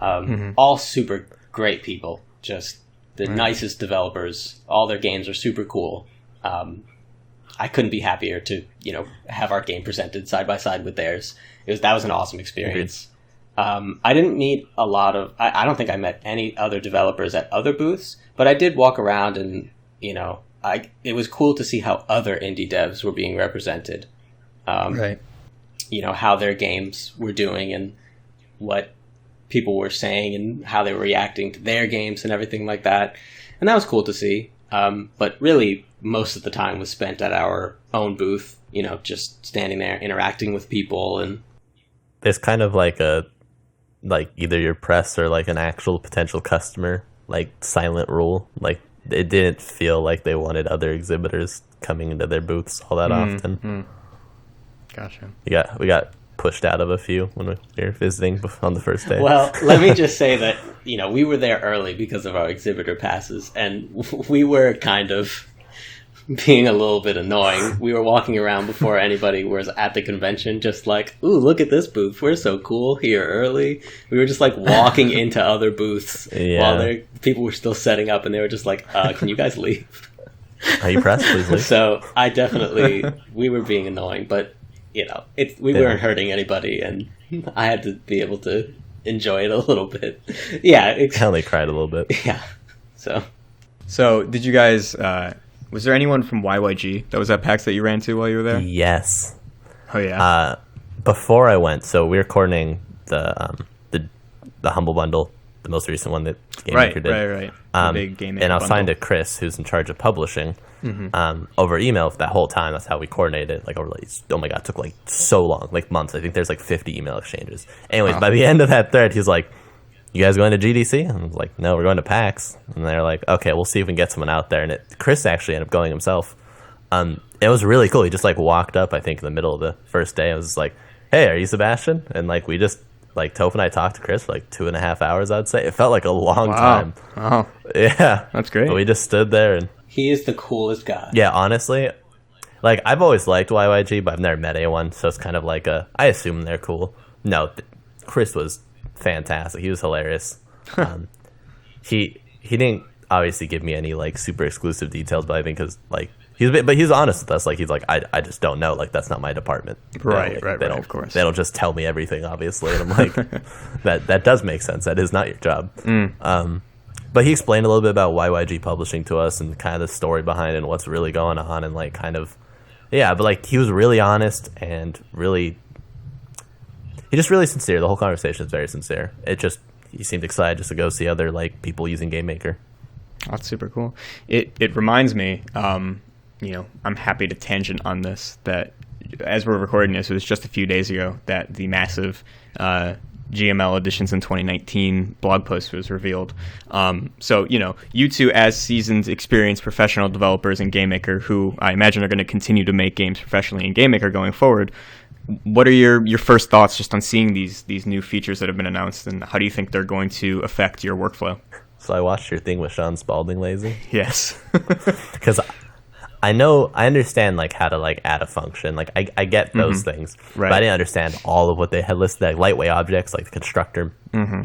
All super great people, just the nicest developers. All their games are super cool. I couldn't be happier to have our game presented side by side with theirs. That was an awesome experience. I didn't meet a lot of... I don't think I met any other developers at other booths, but I did walk around and, it was cool to see how other indie devs were being represented. Right. How their games were doing and what people were saying and how they were reacting to their games and everything like that. And that was cool to see. But really, most of the time was spent at our own booth, just standing there, interacting with people. And there's kind of like either your press or like an actual potential customer, like silent rule. Like it didn't feel like they wanted other exhibitors coming into their booths all that often. Gotcha. We got pushed out of a few when we were visiting on the first day. Well, let me just say that, we were there early because of our exhibitor passes, and we were kind of being a little bit annoying. We were walking around before anybody was at the convention, just like, ooh, look at this booth. We're so cool here early. We were just like walking into other booths while people were still setting up, and they were just like, can you guys leave? Are you pressed? Please leave. So we were being annoying, but we weren't hurting anybody, and I had to be able to enjoy it a little bit. Yeah. I only cried a little bit. Yeah. So did you guys... was there anyone from YYG that was at PAX that you ran to while you were there? Yes. Oh yeah. Before I went, so we were coordinating the Humble Bundle, the most recent one that Game Maker did. Right. The big Game Maker and I was signed bundle. to Chris, who's in charge of publishing, over email for that whole time. That's how we coordinated. Like, oh my god, it took like so long, like months. I think there's like 50 email exchanges. Anyways, by the end of that thread, he's like, you guys going to GDC? And I was like, no, we're going to PAX. And they're like, okay, we'll see if we can get someone out there. And Chris actually ended up going himself. It was really cool. He just like walked up, I think, in the middle of the first day. I was like, hey, are you Sebastian? And like we just, like Topher and I talked to Chris for like 2.5 hours, I'd say. It felt like a long time. Wow. Yeah. That's great. But we just stood there and... He is the coolest guy. Yeah, honestly, like I've always liked YYG, but I've never met anyone. So it's kind of like I assume they're cool. No, Chris was fantastic. He was hilarious. He didn't obviously give me any like super exclusive details, but I think because like he's honest with us. Like he's like I just don't know. Like that's not my department. Right. Of course. They don't just tell me everything, obviously. And I'm like that does make sense. That is not your job. But he explained a little bit about YYG publishing to us and kind of the story behind it and what's really going on and like kind of but like he was really honest and really. He's just really sincere. The whole conversation is very sincere. He seemed excited just to go see other like people using Game Maker. That's super cool. It reminds me, I'm happy to tangent on this, that as we're recording this, it was just a few days ago that the massive GML editions in 2019 blog post was revealed. So, you two as seasoned, experienced professional developers in Game Maker who I imagine are going to continue to make games professionally in Game Maker going forward, what are your first thoughts just on seeing these new features that have been announced, and how do you think they're going to affect your workflow? So I watched your thing with Sean Spalding, Lazy. Yes. Because I understand like how to like add a function. Like I get those things, Right. but I didn't understand all of what they had listed, like lightweight objects, like the constructor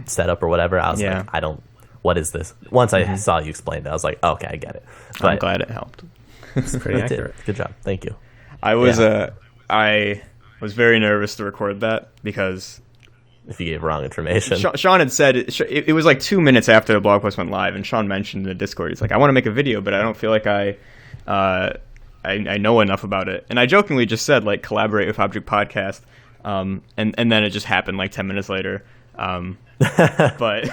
setup or whatever. I was like, what is this? Once I saw you explain it, I was like, okay, I get it. But I'm glad it helped. It's pretty accurate. Good job, thank you. I was very nervous to record that because if you gave wrong information, Sean had said it was like 2 minutes after the blog post went live, and Sean mentioned in the Discord, he's like, I want to make a video, but I don't feel like I know enough about it. And I jokingly just said, like, collaborate with Object Podcast, and then it just happened like 10 minutes later. But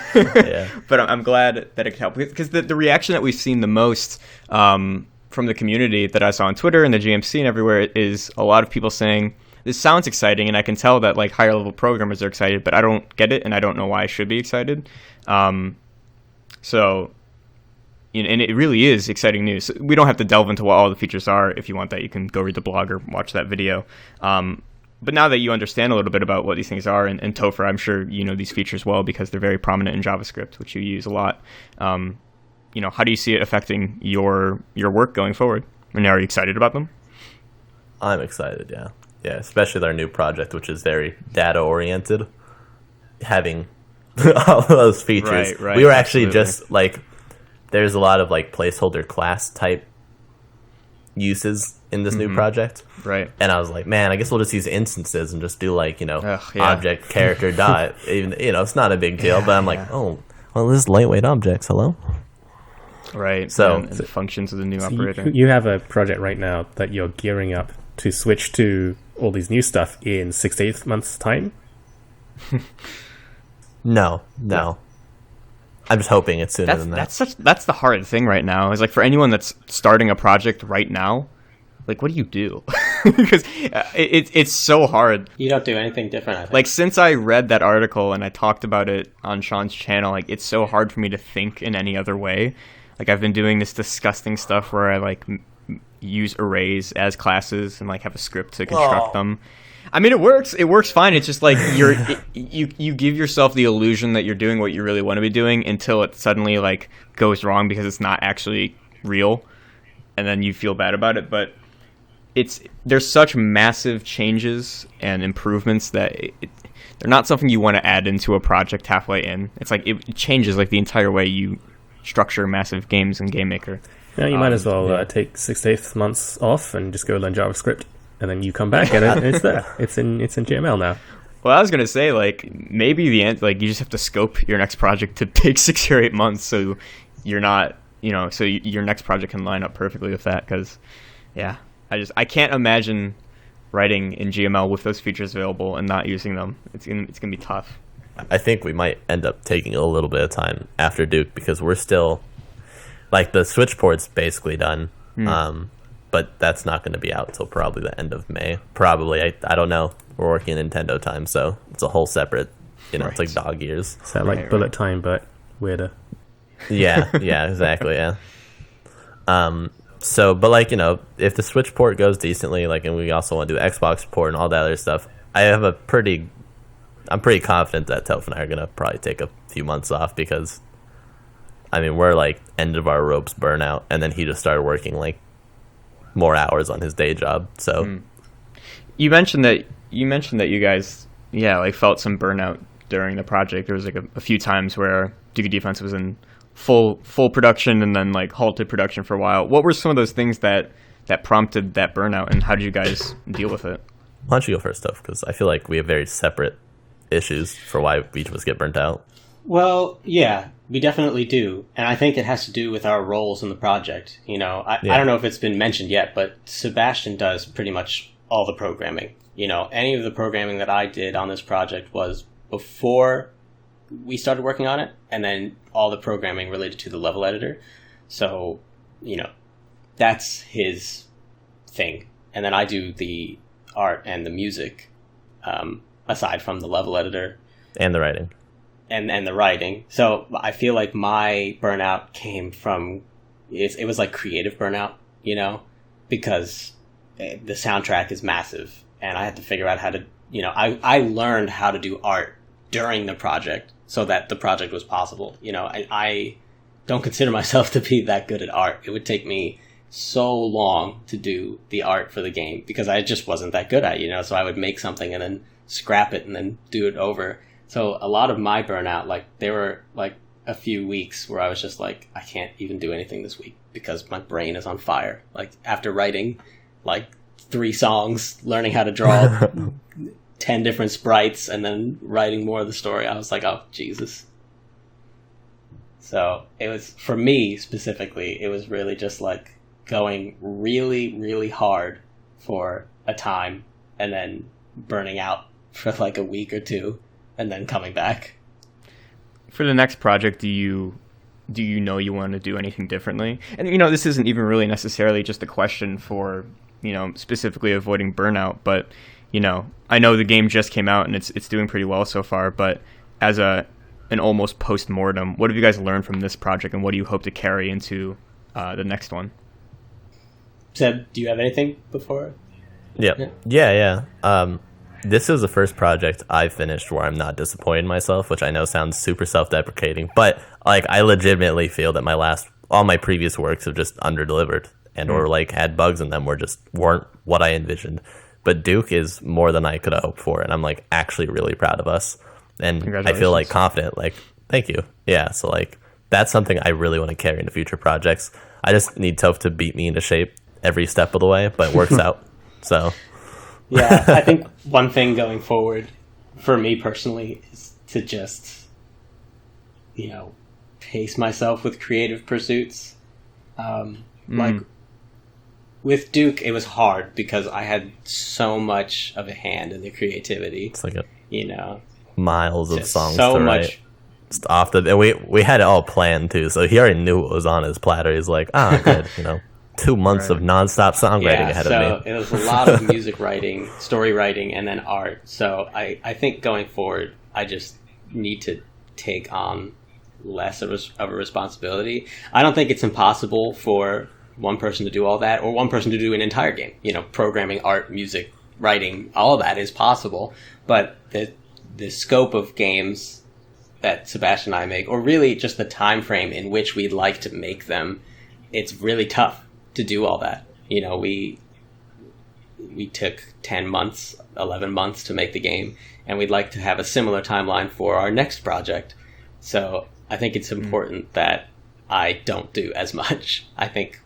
but I'm glad that it could help, because the reaction that we've seen the most from the community that I saw on Twitter and the GMC and everywhere is a lot of people saying, this sounds exciting, and I can tell that like higher level programmers are excited, but I don't get it, and I don't know why I should be excited. So, and it really is exciting news. We don't have to delve into what all the features are. If you want that, you can go read the blog or watch that video. But now that you understand a little bit about what these things are, and Topher, I'm sure you know these features well because they're very prominent in JavaScript, which you use a lot. How do you see it affecting your work going forward? And are you excited about them? I'm excited, yeah. Yeah, especially their new project, which is very data-oriented. Having all of those features. Right, we were actually just, like, there's a lot of, like, placeholder class type uses in this new project. Right. And I was like, man, I guess we'll just use instances and just do, like, object, character, dot. Even, it's not a big deal, but I'm like, oh, well, this is lightweight objects, hello? Right. So, and the functions of the new operator. You have a project right now that you're gearing up to switch to all these new stuff in 6 to 8 months' time? No. I'm just hoping it's sooner than that. That's the hard thing right now. Is like for anyone that's starting a project right now, like what do you do? Because it's so hard. You don't do anything different, I think. Like since I read that article and I talked about it on Sean's channel, like it's so hard for me to think in any other way. Like I've been doing this disgusting stuff where I like use arrays as classes and like have a script to construct them. I mean, it works fine. It's just like you give yourself the illusion that you're doing what you really want to be doing until it suddenly like goes wrong because it's not actually real, and then you feel bad about it. But there's such massive changes and improvements that they're not something you want to add into a project halfway in. It's like it changes like the entire way you structure massive games in GameMaker. Yeah, you might as well take 6 to 8 months off and just go learn JavaScript, and then you come back and it's there. It's in GML now. Well, I was gonna say like maybe the end, like you just have to scope your next project to take 6 or 8 months, so you're not, so your next project can line up perfectly with that. Because, I can't imagine writing in GML with those features available and not using them. It's gonna be tough. I think we might end up taking a little bit of time after Duke because we're still, like, the Switch port's basically done, but that's not going to be out until probably the end of May. Probably, I don't know. We're working in Nintendo time, so it's a whole separate, it's like dog years. Is that like bullet time, but weirder? Yeah, exactly, yeah. So, but like, if the Switch port goes decently, like, and we also want to do Xbox port and all that other stuff, I'm pretty confident that Toph and I are going to probably take a few months off because, I mean, we're like end of our ropes burnout, and then he just started working like more hours on his day job. So you mentioned that you guys, like felt some burnout during the project. There was like a few times where Duke Defense was in full production and then like halted production for a while. What were some of those things that prompted that burnout, and how did you guys deal with it? Why don't you go first, Toph? Because I feel like we have very separate issues for why each of us get burnt out. Well, yeah, we definitely do. And I think it has to do with our roles in the project. I don't know if it's been mentioned yet, but Sebastian does pretty much all the programming. Any of the programming that I did on this project was before we started working on it, and then all the programming related to the level editor. So, that's his thing. And then I do the art and the music, aside from the level editor. And the writing. And the writing. So I feel like my burnout came from, it was like creative burnout, because the soundtrack is massive, and I had to figure out how to, I learned how to do art during the project so that the project was possible. I don't consider myself to be that good at art. It would take me so long to do the art for the game because I just wasn't that good at it, so I would make something and then scrap it and then do it over. So a lot of my Burnout, like, there were like a few weeks where I was just like, I can't even do anything this week because my brain is on fire. Like, after writing like 3 songs, learning how to draw 10 different sprites, and then writing more of the story, I was like, oh, Jesus. So it was, for me specifically, it was really just like going really, really hard for a time and then burning out for like a week or 2 and then coming back. For the next project, do you know you want to do anything differently? And this isn't even really necessarily just a question for specifically avoiding burnout, but I know the game just came out and it's doing pretty well so far, but as an almost post-mortem, what have you guys learned from this project, and what do you hope to carry into the next one? Seb, do you have anything before? Yeah. This is the first project I finished where I'm not disappointed in myself, which I know sounds super self-deprecating, but like I legitimately feel that all my previous works have just under-delivered and or like had bugs in them weren't what I envisioned. But Duke is more than I could have hoped for, and I'm like actually really proud of us. And I feel like confident, like, thank you. Yeah, so like that's something I really want to carry into future projects. I just need Toph to beat me into shape every step of the way, but it works out. So yeah, I think one thing going forward for me personally is to just, pace myself with creative pursuits. Like with Duke, it was hard because I had so much of a hand in the creativity. It's like miles of songs so to much. Write. Just and we had it all planned too, so he already knew what was on his platter. He's like, good, 2 months of nonstop songwriting ahead of me. So it was a lot of music writing, story writing, and then art. So I think going forward, I just need to take on less of a responsibility. I don't think it's impossible for one person to do all that, or one person to do an entire game. Programming, art, music, writing, all of that is possible. But the scope of games that Sebastian and I make, or really just the time frame in which we'd like to make them, it's really tough to do all that. We took 10 months, 11 months to make the game, and we'd like to have a similar timeline for our next project. So I think it's important that I don't do as much. I think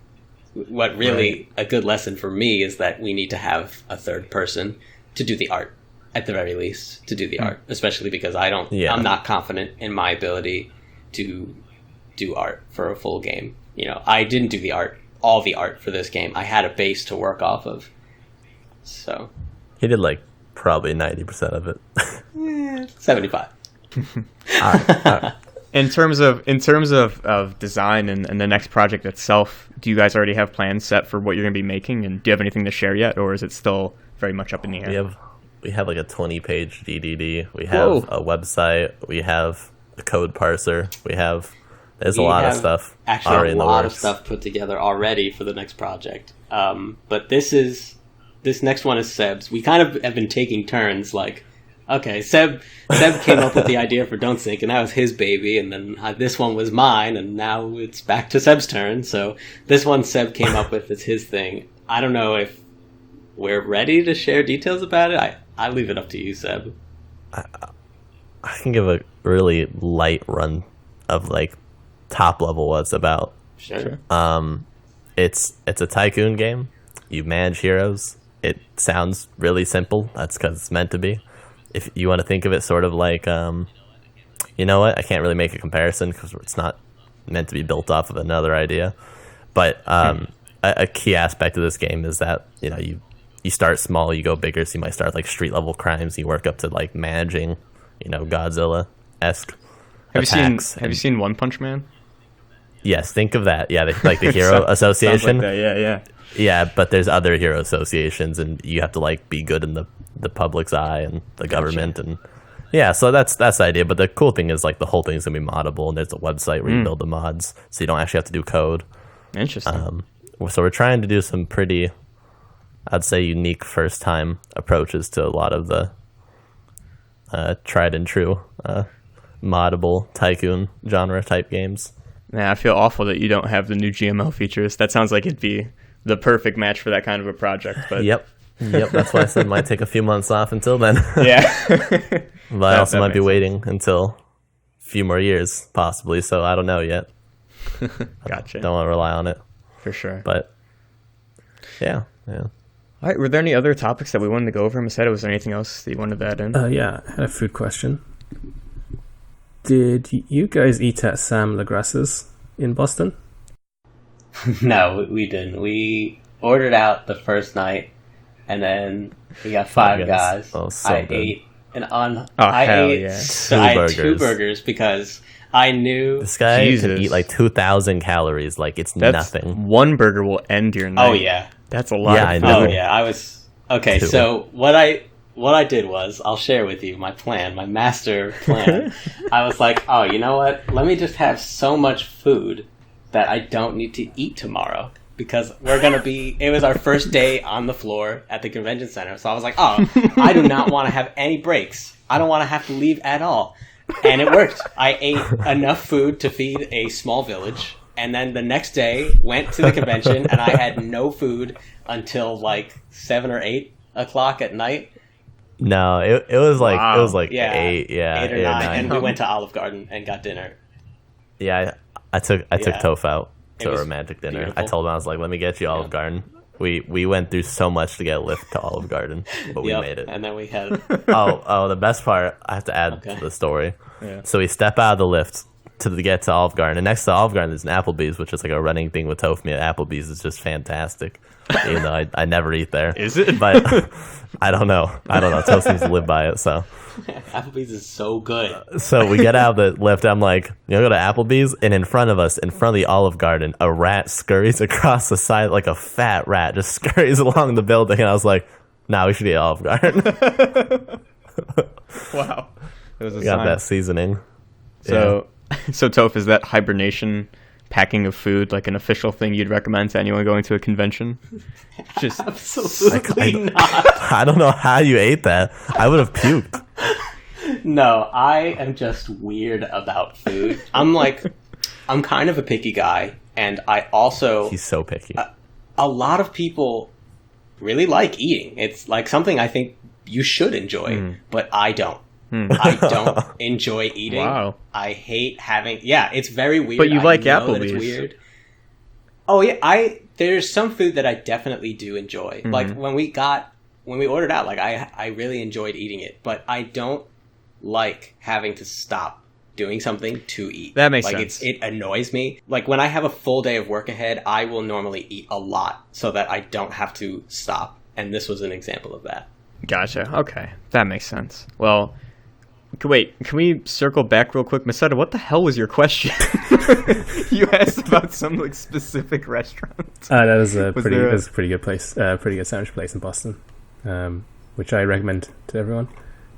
what really a good lesson for me is that we need to have a third person to do the art, at the very least, to do the art, especially because I'm not confident in my ability to do art for a full game. I didn't do all the art for this game. I had a base to work off of. So he did like probably 90% of it. 75. All right. In terms of design and the next project itself, do you guys already have plans set for what you're going to be making, and do you have anything to share yet, or is it still very much up in the air? We have like a 20-page DDD. We have a website. We have a code parser. There's a lot of stuff. Actually, a lot of stuff put together already for the next project. But this next one is Seb's. We kind of have been taking turns, like, okay, Seb came up with the idea for Don't Sink, and that was his baby, and then this one was mine, and now it's back to Seb's turn. So this one Seb came up with is his thing. I don't know if we're ready to share details about it. I leave it up to you, Seb. I can give a really light run of like top level what it's about. Sure. It's a tycoon game. You manage heroes. It sounds really simple. That's because it's meant to be. If you want to think of it sort of like, you know what? I can't really make a comparison because it's not meant to be built off of another idea. But a key aspect of this game is that you start small, you go bigger. So you might start like street level crimes. You work up to like managing, Godzilla-esque. Have you seen One Punch Man? Yes, think of that. Yeah, like the Hero Association. Like that. Yeah. Yeah, but there's other hero associations, and you have to like be good in the public's eye and the government, and so that's the idea. But the cool thing is like the whole thing's gonna be moddable, and there's a website where you build the mods, so you don't actually have to do code. Interesting. So we're trying to do some pretty, I'd say, unique first time approaches to a lot of the tried and true moddable tycoon genre type games. Man, I feel awful that you don't have the new GMO features. That sounds like it'd be the perfect match for that kind of a project. But Yep. That's why I said it might take a few months off until then. Yeah. But I also might be waiting until a few more years, possibly. So I don't know yet. Gotcha. Don't want to rely on it. For sure. But yeah. All right. Were there any other topics that we wanted to go over? Maseta, was there anything else that you wanted to add in? Yeah, I had a food question. Did you guys eat at Sam LaGrasse's in Boston? No, we didn't. We ordered out the first night, and then we got Five Guys. Oh, so I good. ate I had two burgers because I knew This guy Jesus. can eat like 2,000 calories. Like, it's nothing. One burger will end your night. Oh yeah, That's a lot. Yeah, of I know. Oh yeah, I was okay. Two. So what I did was, I'll share with you my plan, my master plan. I was like, oh, you know what? Let me just have so much food that I don't need to eat tomorrow, because it was our first day on the floor at the convention center. So I was like, oh, I do not want to have any breaks. I don't want to have to leave at all. And it worked. I ate enough food to feed a small village. And then the next day went to the convention, and I had no food until like 7 or 8 o'clock at night. No, it was like Wow. it was like Yeah, 8, yeah, 8 or 9, and we went to Olive Garden and got dinner. Yeah, I took Toph out to It a was romantic dinner. beautiful. I told him, I was like, let me get you Olive Garden. We went through so much to get a lift to Olive Garden, but we Yep, made it. and then we had Oh, the best part I have to add Okay. to the story. Yeah. So we step out of the lift to get to Olive Garden, and next to Olive Garden there's an Applebee's, which is like a running thing with Toph. Me at Applebee's is just fantastic. Even though I never eat there. Is it? But I don't know. Toph seems to live by it, so. Applebee's is so good. So we get out of the lift. I'm like, you know, go to Applebee's, and in front of us, in front of the Olive Garden, a rat scurries across the side, like a fat rat, just scurries along the building. And I was like, nah, we should eat Olive Garden. Wow. It was a We got sign. that seasoning. So, so Toph, is that hibernation packing of food like an official thing you'd recommend to anyone going to a convention? Just Absolutely not. I don't know how you ate that. I would have puked. No, I am just weird about food. I'm kind of a picky guy, and I also He's so picky. a lot of people really like eating. It's like something I think you should enjoy, but I don't. I don't enjoy eating. Wow. I hate having. Yeah, it's very weird. But you like I know that Applebee's. It's weird. Oh yeah, there's some food that I definitely do enjoy. Like when we ordered out, like I really enjoyed eating it, but I don't like having to stop doing something to eat. That makes like sense. It annoys me. Like when I have a full day of work ahead, I will normally eat a lot so that I don't have to stop. And this was an example of that. Gotcha. Okay, that makes sense. Well, wait, can we circle back real quick, Maseta? What the hell was your question? You asked about some like specific restaurants. That was a Was pretty there a- that was a pretty good place, pretty good sandwich place in Boston, which I recommend to everyone.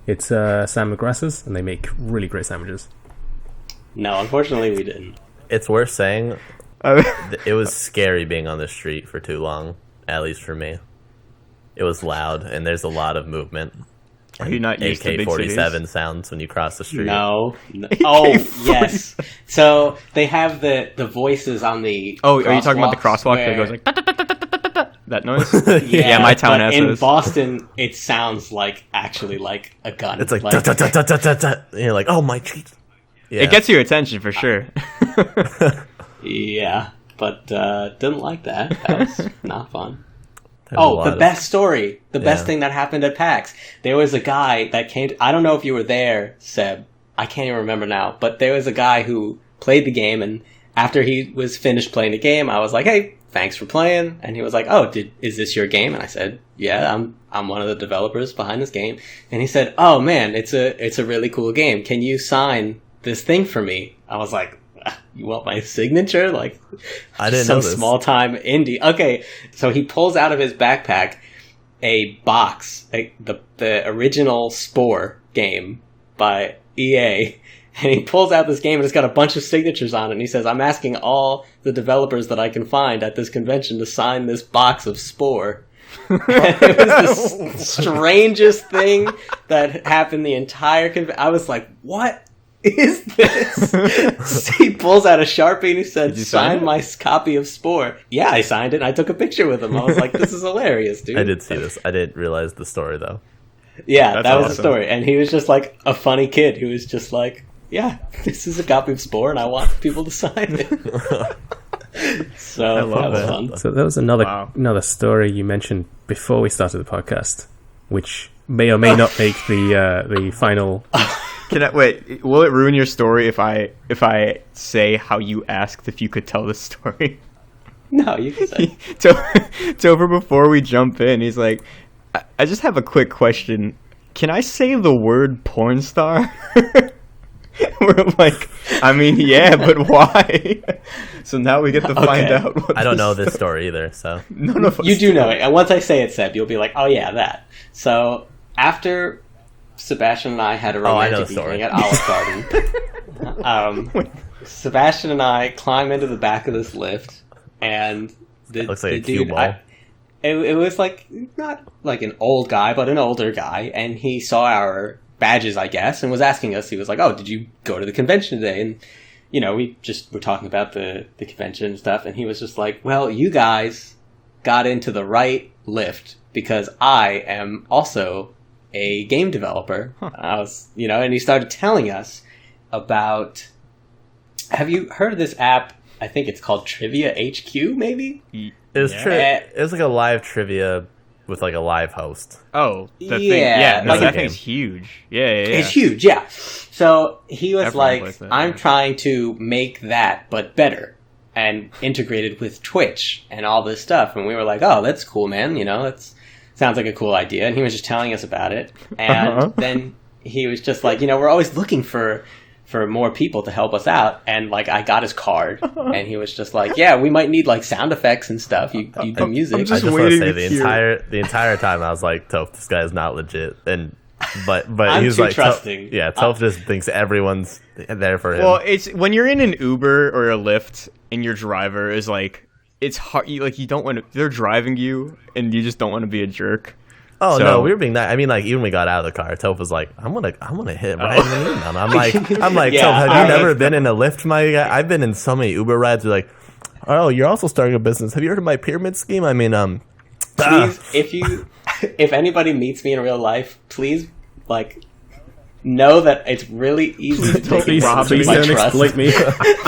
It's Sam McGrath's, and they make really great sandwiches. No, unfortunately we didn't. It's worth saying it was scary being on the street for too long, at least for me. It was loud, and there's a lot of movement. Are you not used to big AK-47 cities? sounds when you cross the street. No. Oh, yes. So they have the voices on the Oh, are you talking about the crosswalk that where- goes like that noise? Yeah, my town but has in those. Boston, it sounds like actually like a gun. It's like, da, da, da, da, da, da. And you're like, oh my jeez. Yeah. It gets your attention for sure. Yeah, but didn't like that. That was not fun. There's a Oh, lot the of- best story. The best Yeah. thing that happened at PAX. There was a guy that came. I don't know if you were there, Seb. I can't even remember now. But there was a guy who played the game, and after he was finished playing the game, I was like, "Hey, thanks for playing." And he was like, "Oh, is this your game?" And I said, "Yeah, I'm one of the developers behind this game." And he said, "Oh man, it's a really cool game. Can you sign this thing for me?" I was like, "You want my signature?" Like, I didn't some know this. small time indie. Okay, so he pulls out of his backpack a box, the original Spore game by EA, and he pulls out this game and it's got a bunch of signatures on it. And he says, "I'm asking all the developers that I can find at this convention to sign this box of Spore." And it was the strangest thing that happened the entire convention. I was like, "What is this? He pulls out a Sharpie and he said, sign my copy of Spore. Yeah, I signed it and I took a picture with him. I was like, this is hilarious, dude. I did see this. I didn't realize the story, though. Yeah, That's that was awesome. the story. And he was just like a funny kid who was just like, yeah, this is a copy of Spore and I want people to sign it. So that was fun. So that was another story you mentioned before we started the podcast, which may or may not make the final. Can I wait? Will it ruin your story if I say how you asked if you could tell the story? No, you can say. Topher, before we jump in, he's like, I just have a quick question. Can I say the word porn star? We're like, I mean, yeah, but why? So now we get to find out. What I don't know this story either, so. None of us You do know it. And once I say it, Seb, you'll be like, oh yeah, that. So after Sebastian and I had a romantic evening at Olive Garden, Sebastian and I climb into the back of this lift, and the Looks like a dude, cue ball. it was like not like an old guy, but an older guy, and he saw our badges, I guess, and was asking us. He was like, "Oh, did you go to the convention today?" And we just were talking about the convention and stuff, and he was just like, "Well, you guys got into the right lift because I am also a game developer." I was, and he started telling us about. Have you heard of this app? I think it's called Trivia HQ, maybe. It was it was like a live trivia with like a live host. Oh, the thing. Yeah, Yeah, no, like that a thing's huge. Yeah. It's huge, yeah. So he was Everyone plays like, that, I'm yeah. trying to make that, but better, and integrated with Twitch and all this stuff. And we were like, oh, that's cool, man. That sounds like a cool idea. And he was just telling us about it. And then he was just like, we're always looking for more people to help us out, and like I got his card, and he was just like, "Yeah, we might need like sound effects and stuff. You do music." I'm I just want to waiting say to the entire time I was like, Toph, this guy's not legit, but I'm he's too like, trusting. Toph just thinks everyone's there for him. Well, it's when you're in an Uber or a Lyft and your driver is like, it's hard. You don't want to. They're driving you, and you just don't want to be a jerk. Oh So- no, we were being nice. I mean, like even when we got out of the car, Toph was like, "I'm gonna hit right in the email." I'm like, Yeah, Toph, have I you never was- been in a Lyft, my guy? I've been in so many Uber rides. We're like, "Oh, you're also starting a business. Have you heard of my pyramid scheme?" I mean, Please, if anybody meets me in real life, please like know that it's really easy to take Please advantage of don't my trust exploit me.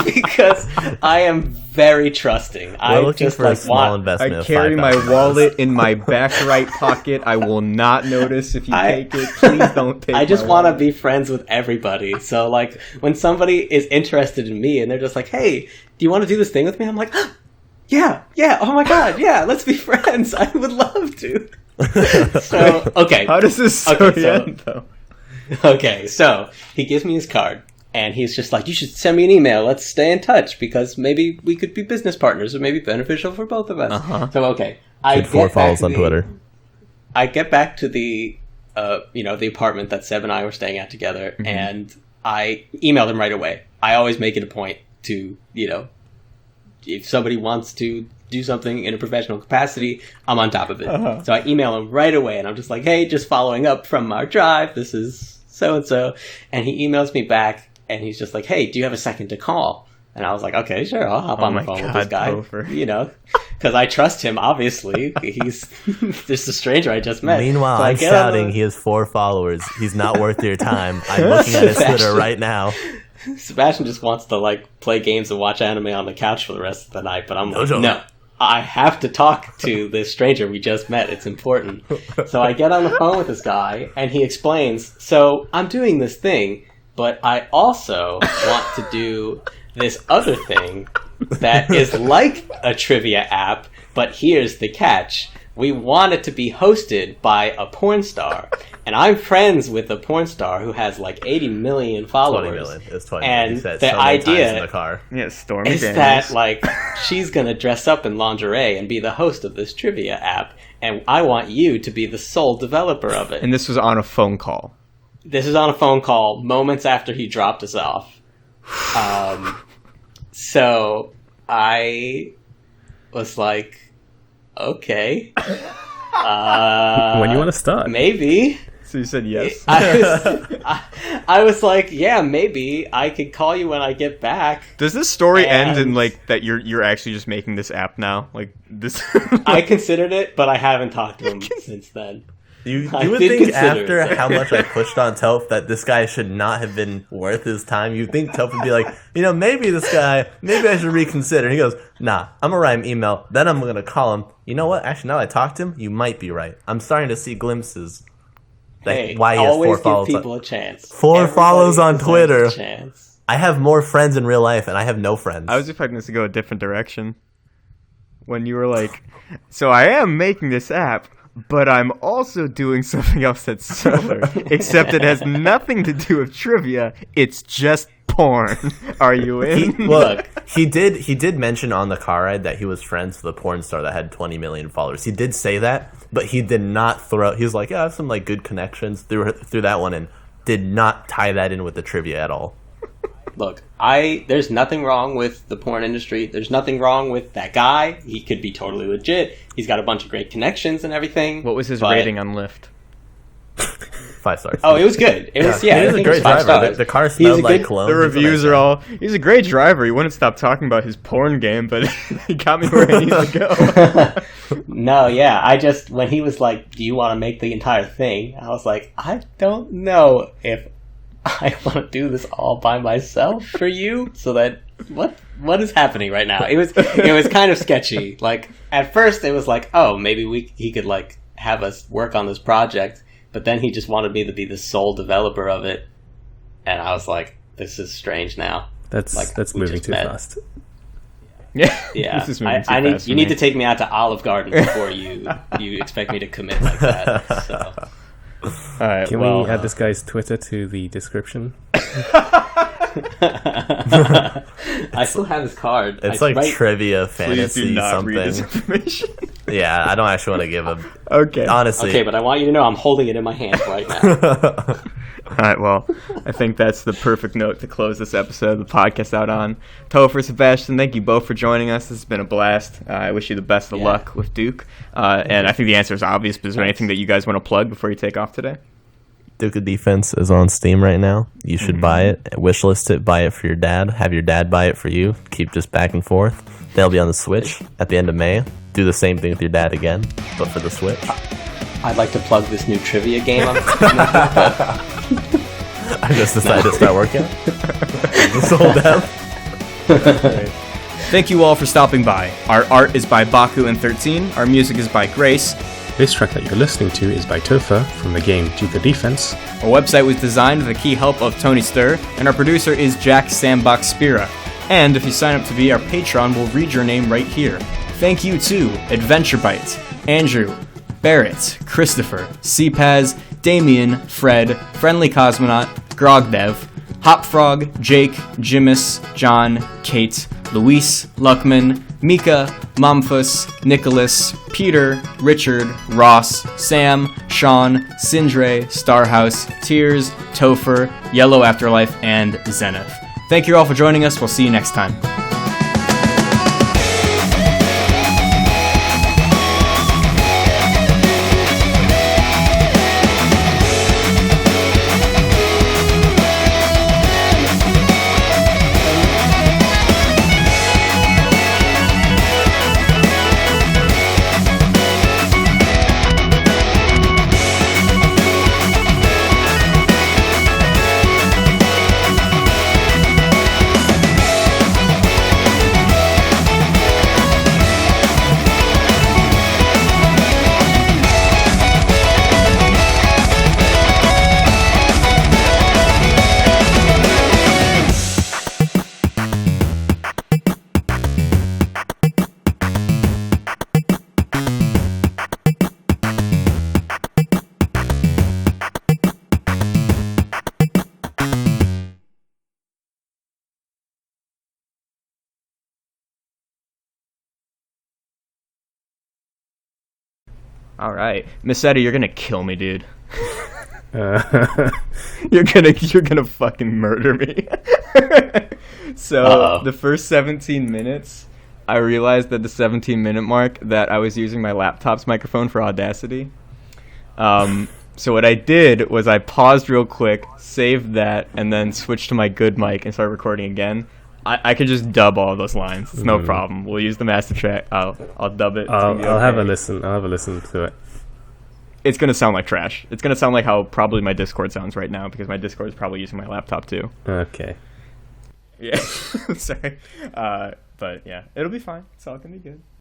because I am very trusting. we're I looking just for a like small want. investment. I of carry my $5,000. wallet in my back right pocket. I will not notice if you take it. Please don't take. I just my want to wallet. be friends with everybody. So like when somebody is interested in me and they're just like, "Hey, do you want to do this thing with me?" I'm like, "Yeah, oh my god, yeah, let's be friends. I would love to." So okay, How does this story Okay, so- end, though? okay, so he gives me his card. And he's just like, you should send me an email. Let's stay in touch because maybe we could be business partners. It may be beneficial for both of us. So, okay. Get 4 follows on Twitter. I get back to the, the apartment that Seb and I were staying at together, and I emailed him right away. I always make it a point to, if somebody wants to do something in a professional capacity, I'm on top of it. So I email him right away, and I'm just like, hey, just following up from our drive. This is so-and-so. And he emails me back. And he's just like, hey, do you have a second to call? And I was like, okay, sure, I'll hop on the phone with this guy. Because I trust him, obviously. He's just a stranger I just met. Meanwhile, So I I'm get on shouting, he has 4 followers. He's not worth your time. I'm looking at his Twitter right now. Sebastian just wants to, like, play games and watch anime on the couch for the rest of the night. But I'm like, no. no. I have to talk to this stranger we just met. It's important. So I get on the phone with this guy, and he explains, so I'm doing this thing, but I also want to do this other thing that is like a trivia app, but here's the catch. We want it to be hosted by a porn star. And I'm friends with a porn star who has like 80 million followers. 20 million. It's 20 And million. He said the so many times idea in the car. Yeah, Stormy is Daniels. that like she's gonna dress up in lingerie and be the host of this trivia app, and I want you to be the sole developer of it. And this was on a phone call. This is on a phone call moments after he dropped us off. So I was like, okay. When you want to start? Maybe. So you said yes. I was like, yeah, maybe I could call you when I get back. Does this story end in like that you're actually just making this app now? Like this? I considered it, but I haven't talked to him since then. You would think after how much I pushed on Toph that this guy should not have been worth his time. You'd think Toph would be like, maybe this guy, maybe I should reconsider. He goes, nah, I'm going to write him email, then I'm going to call him. You know what? Actually, now that I talked to him, you might be right. I'm starting to see glimpses. Hey, why he has always 4 give follows. people a chance. 4 follows on Twitter. A chance. I have more friends in real life, and I have no friends. I was expecting this to go a different direction. When you were like, so I am making this app, but I'm also doing something else that's similar, except it has nothing to do with trivia. It's just porn. Are you in? Look, he did mention on the car ride that he was friends with a porn star that had 20 million followers. He did say that, but he did not throw. He was like, yeah, I have some like good connections through that one, and did not tie that in with the trivia at all. Look, there's nothing wrong with the porn industry. There's nothing wrong with that guy. He could be totally legit. He's got a bunch of great connections and everything. What was his rating on Lyft? 5 stars. Oh, it was good. It was, yeah. He was a great driver. The car smelled like cologne. The reviews are all, he's a great driver. He wouldn't stop talking about his porn game, but he got me where I need to go. No, yeah. When he was like, do you want to make the entire thing? I was like, I don't know if I want to do this all by myself for you. So that, what is happening right now? It was kind of sketchy. Like, at first it was like, oh, maybe he could like have us work on this project. But then he just wanted me to be the sole developer of it, and I was like, "This is strange now." That's moving too fast. Yeah. This is moving too fast. You need to take me out to Olive Garden before you expect me to commit like that. So, all right. Can we add this guy's Twitter to the description? I still have his card. It's trivia, fantasy, Please do not something. read this information. Yeah, I don't actually want to give him. Okay. Honestly. Okay, but I want you to know I'm holding it in my hand right now. All right, well, I think that's the perfect note to close this episode of the podcast out on. Topher, Sebastian, thank you both for joining us. This has been a blast. I wish you the best of luck with Duke. And I think the answer is obvious, but is there anything that you guys want to plug before you take off today? Duke of Defense is on Steam right now. You should buy it. Wishlist it. Buy it for your dad. Have your dad buy it for you. Keep just back and forth. They'll be on the Switch at the end of May. Do the same thing with your dad again, but for the Switch. I'd like to plug this new trivia game I'm I just decided to start working. Sold out. Thank you all for stopping by. Our art is by Baku and 13. Our music is by Grace. This track that you're listening to is by Topher from the game Duke of Defense. Our website was designed with the key help of Tony Stir, and our producer is Jack Sambach Spira. And if you sign up to be our patron, we'll read your name right here. Thank you to Adventure Bite, Andrew, Barrett, Christopher, Cpaz, Damien, Fred, Friendly Cosmonaut, Grogdev, Hopfrog, Jake, Jimis, John, Kate, Luis, Luckman, Mika, Momfus, Nicholas, Peter, Richard, Ross, Sam, Sean, Sindre, Starhouse, Tears, Topher, Yellow Afterlife, and Zenith. Thank you all for joining us. We'll see you next time. All right, Masetta, you're gonna kill me, dude. You're gonna fucking murder me. So the first 17 minutes, I realized at the 17-minute mark that I was using my laptop's microphone for Audacity. So what I did was I paused real quick, saved that, and then switched to my good mic and started recording again. I could just dub all those lines. It's no problem. We'll use the master track. I'll dub it. I'll have a listen. I'll have a listen to it. It's gonna sound like trash. It's gonna sound like how probably my Discord sounds right now, because my Discord is probably using my laptop too. Okay. Yeah. Sorry. But yeah, it'll be fine. It's all gonna be good.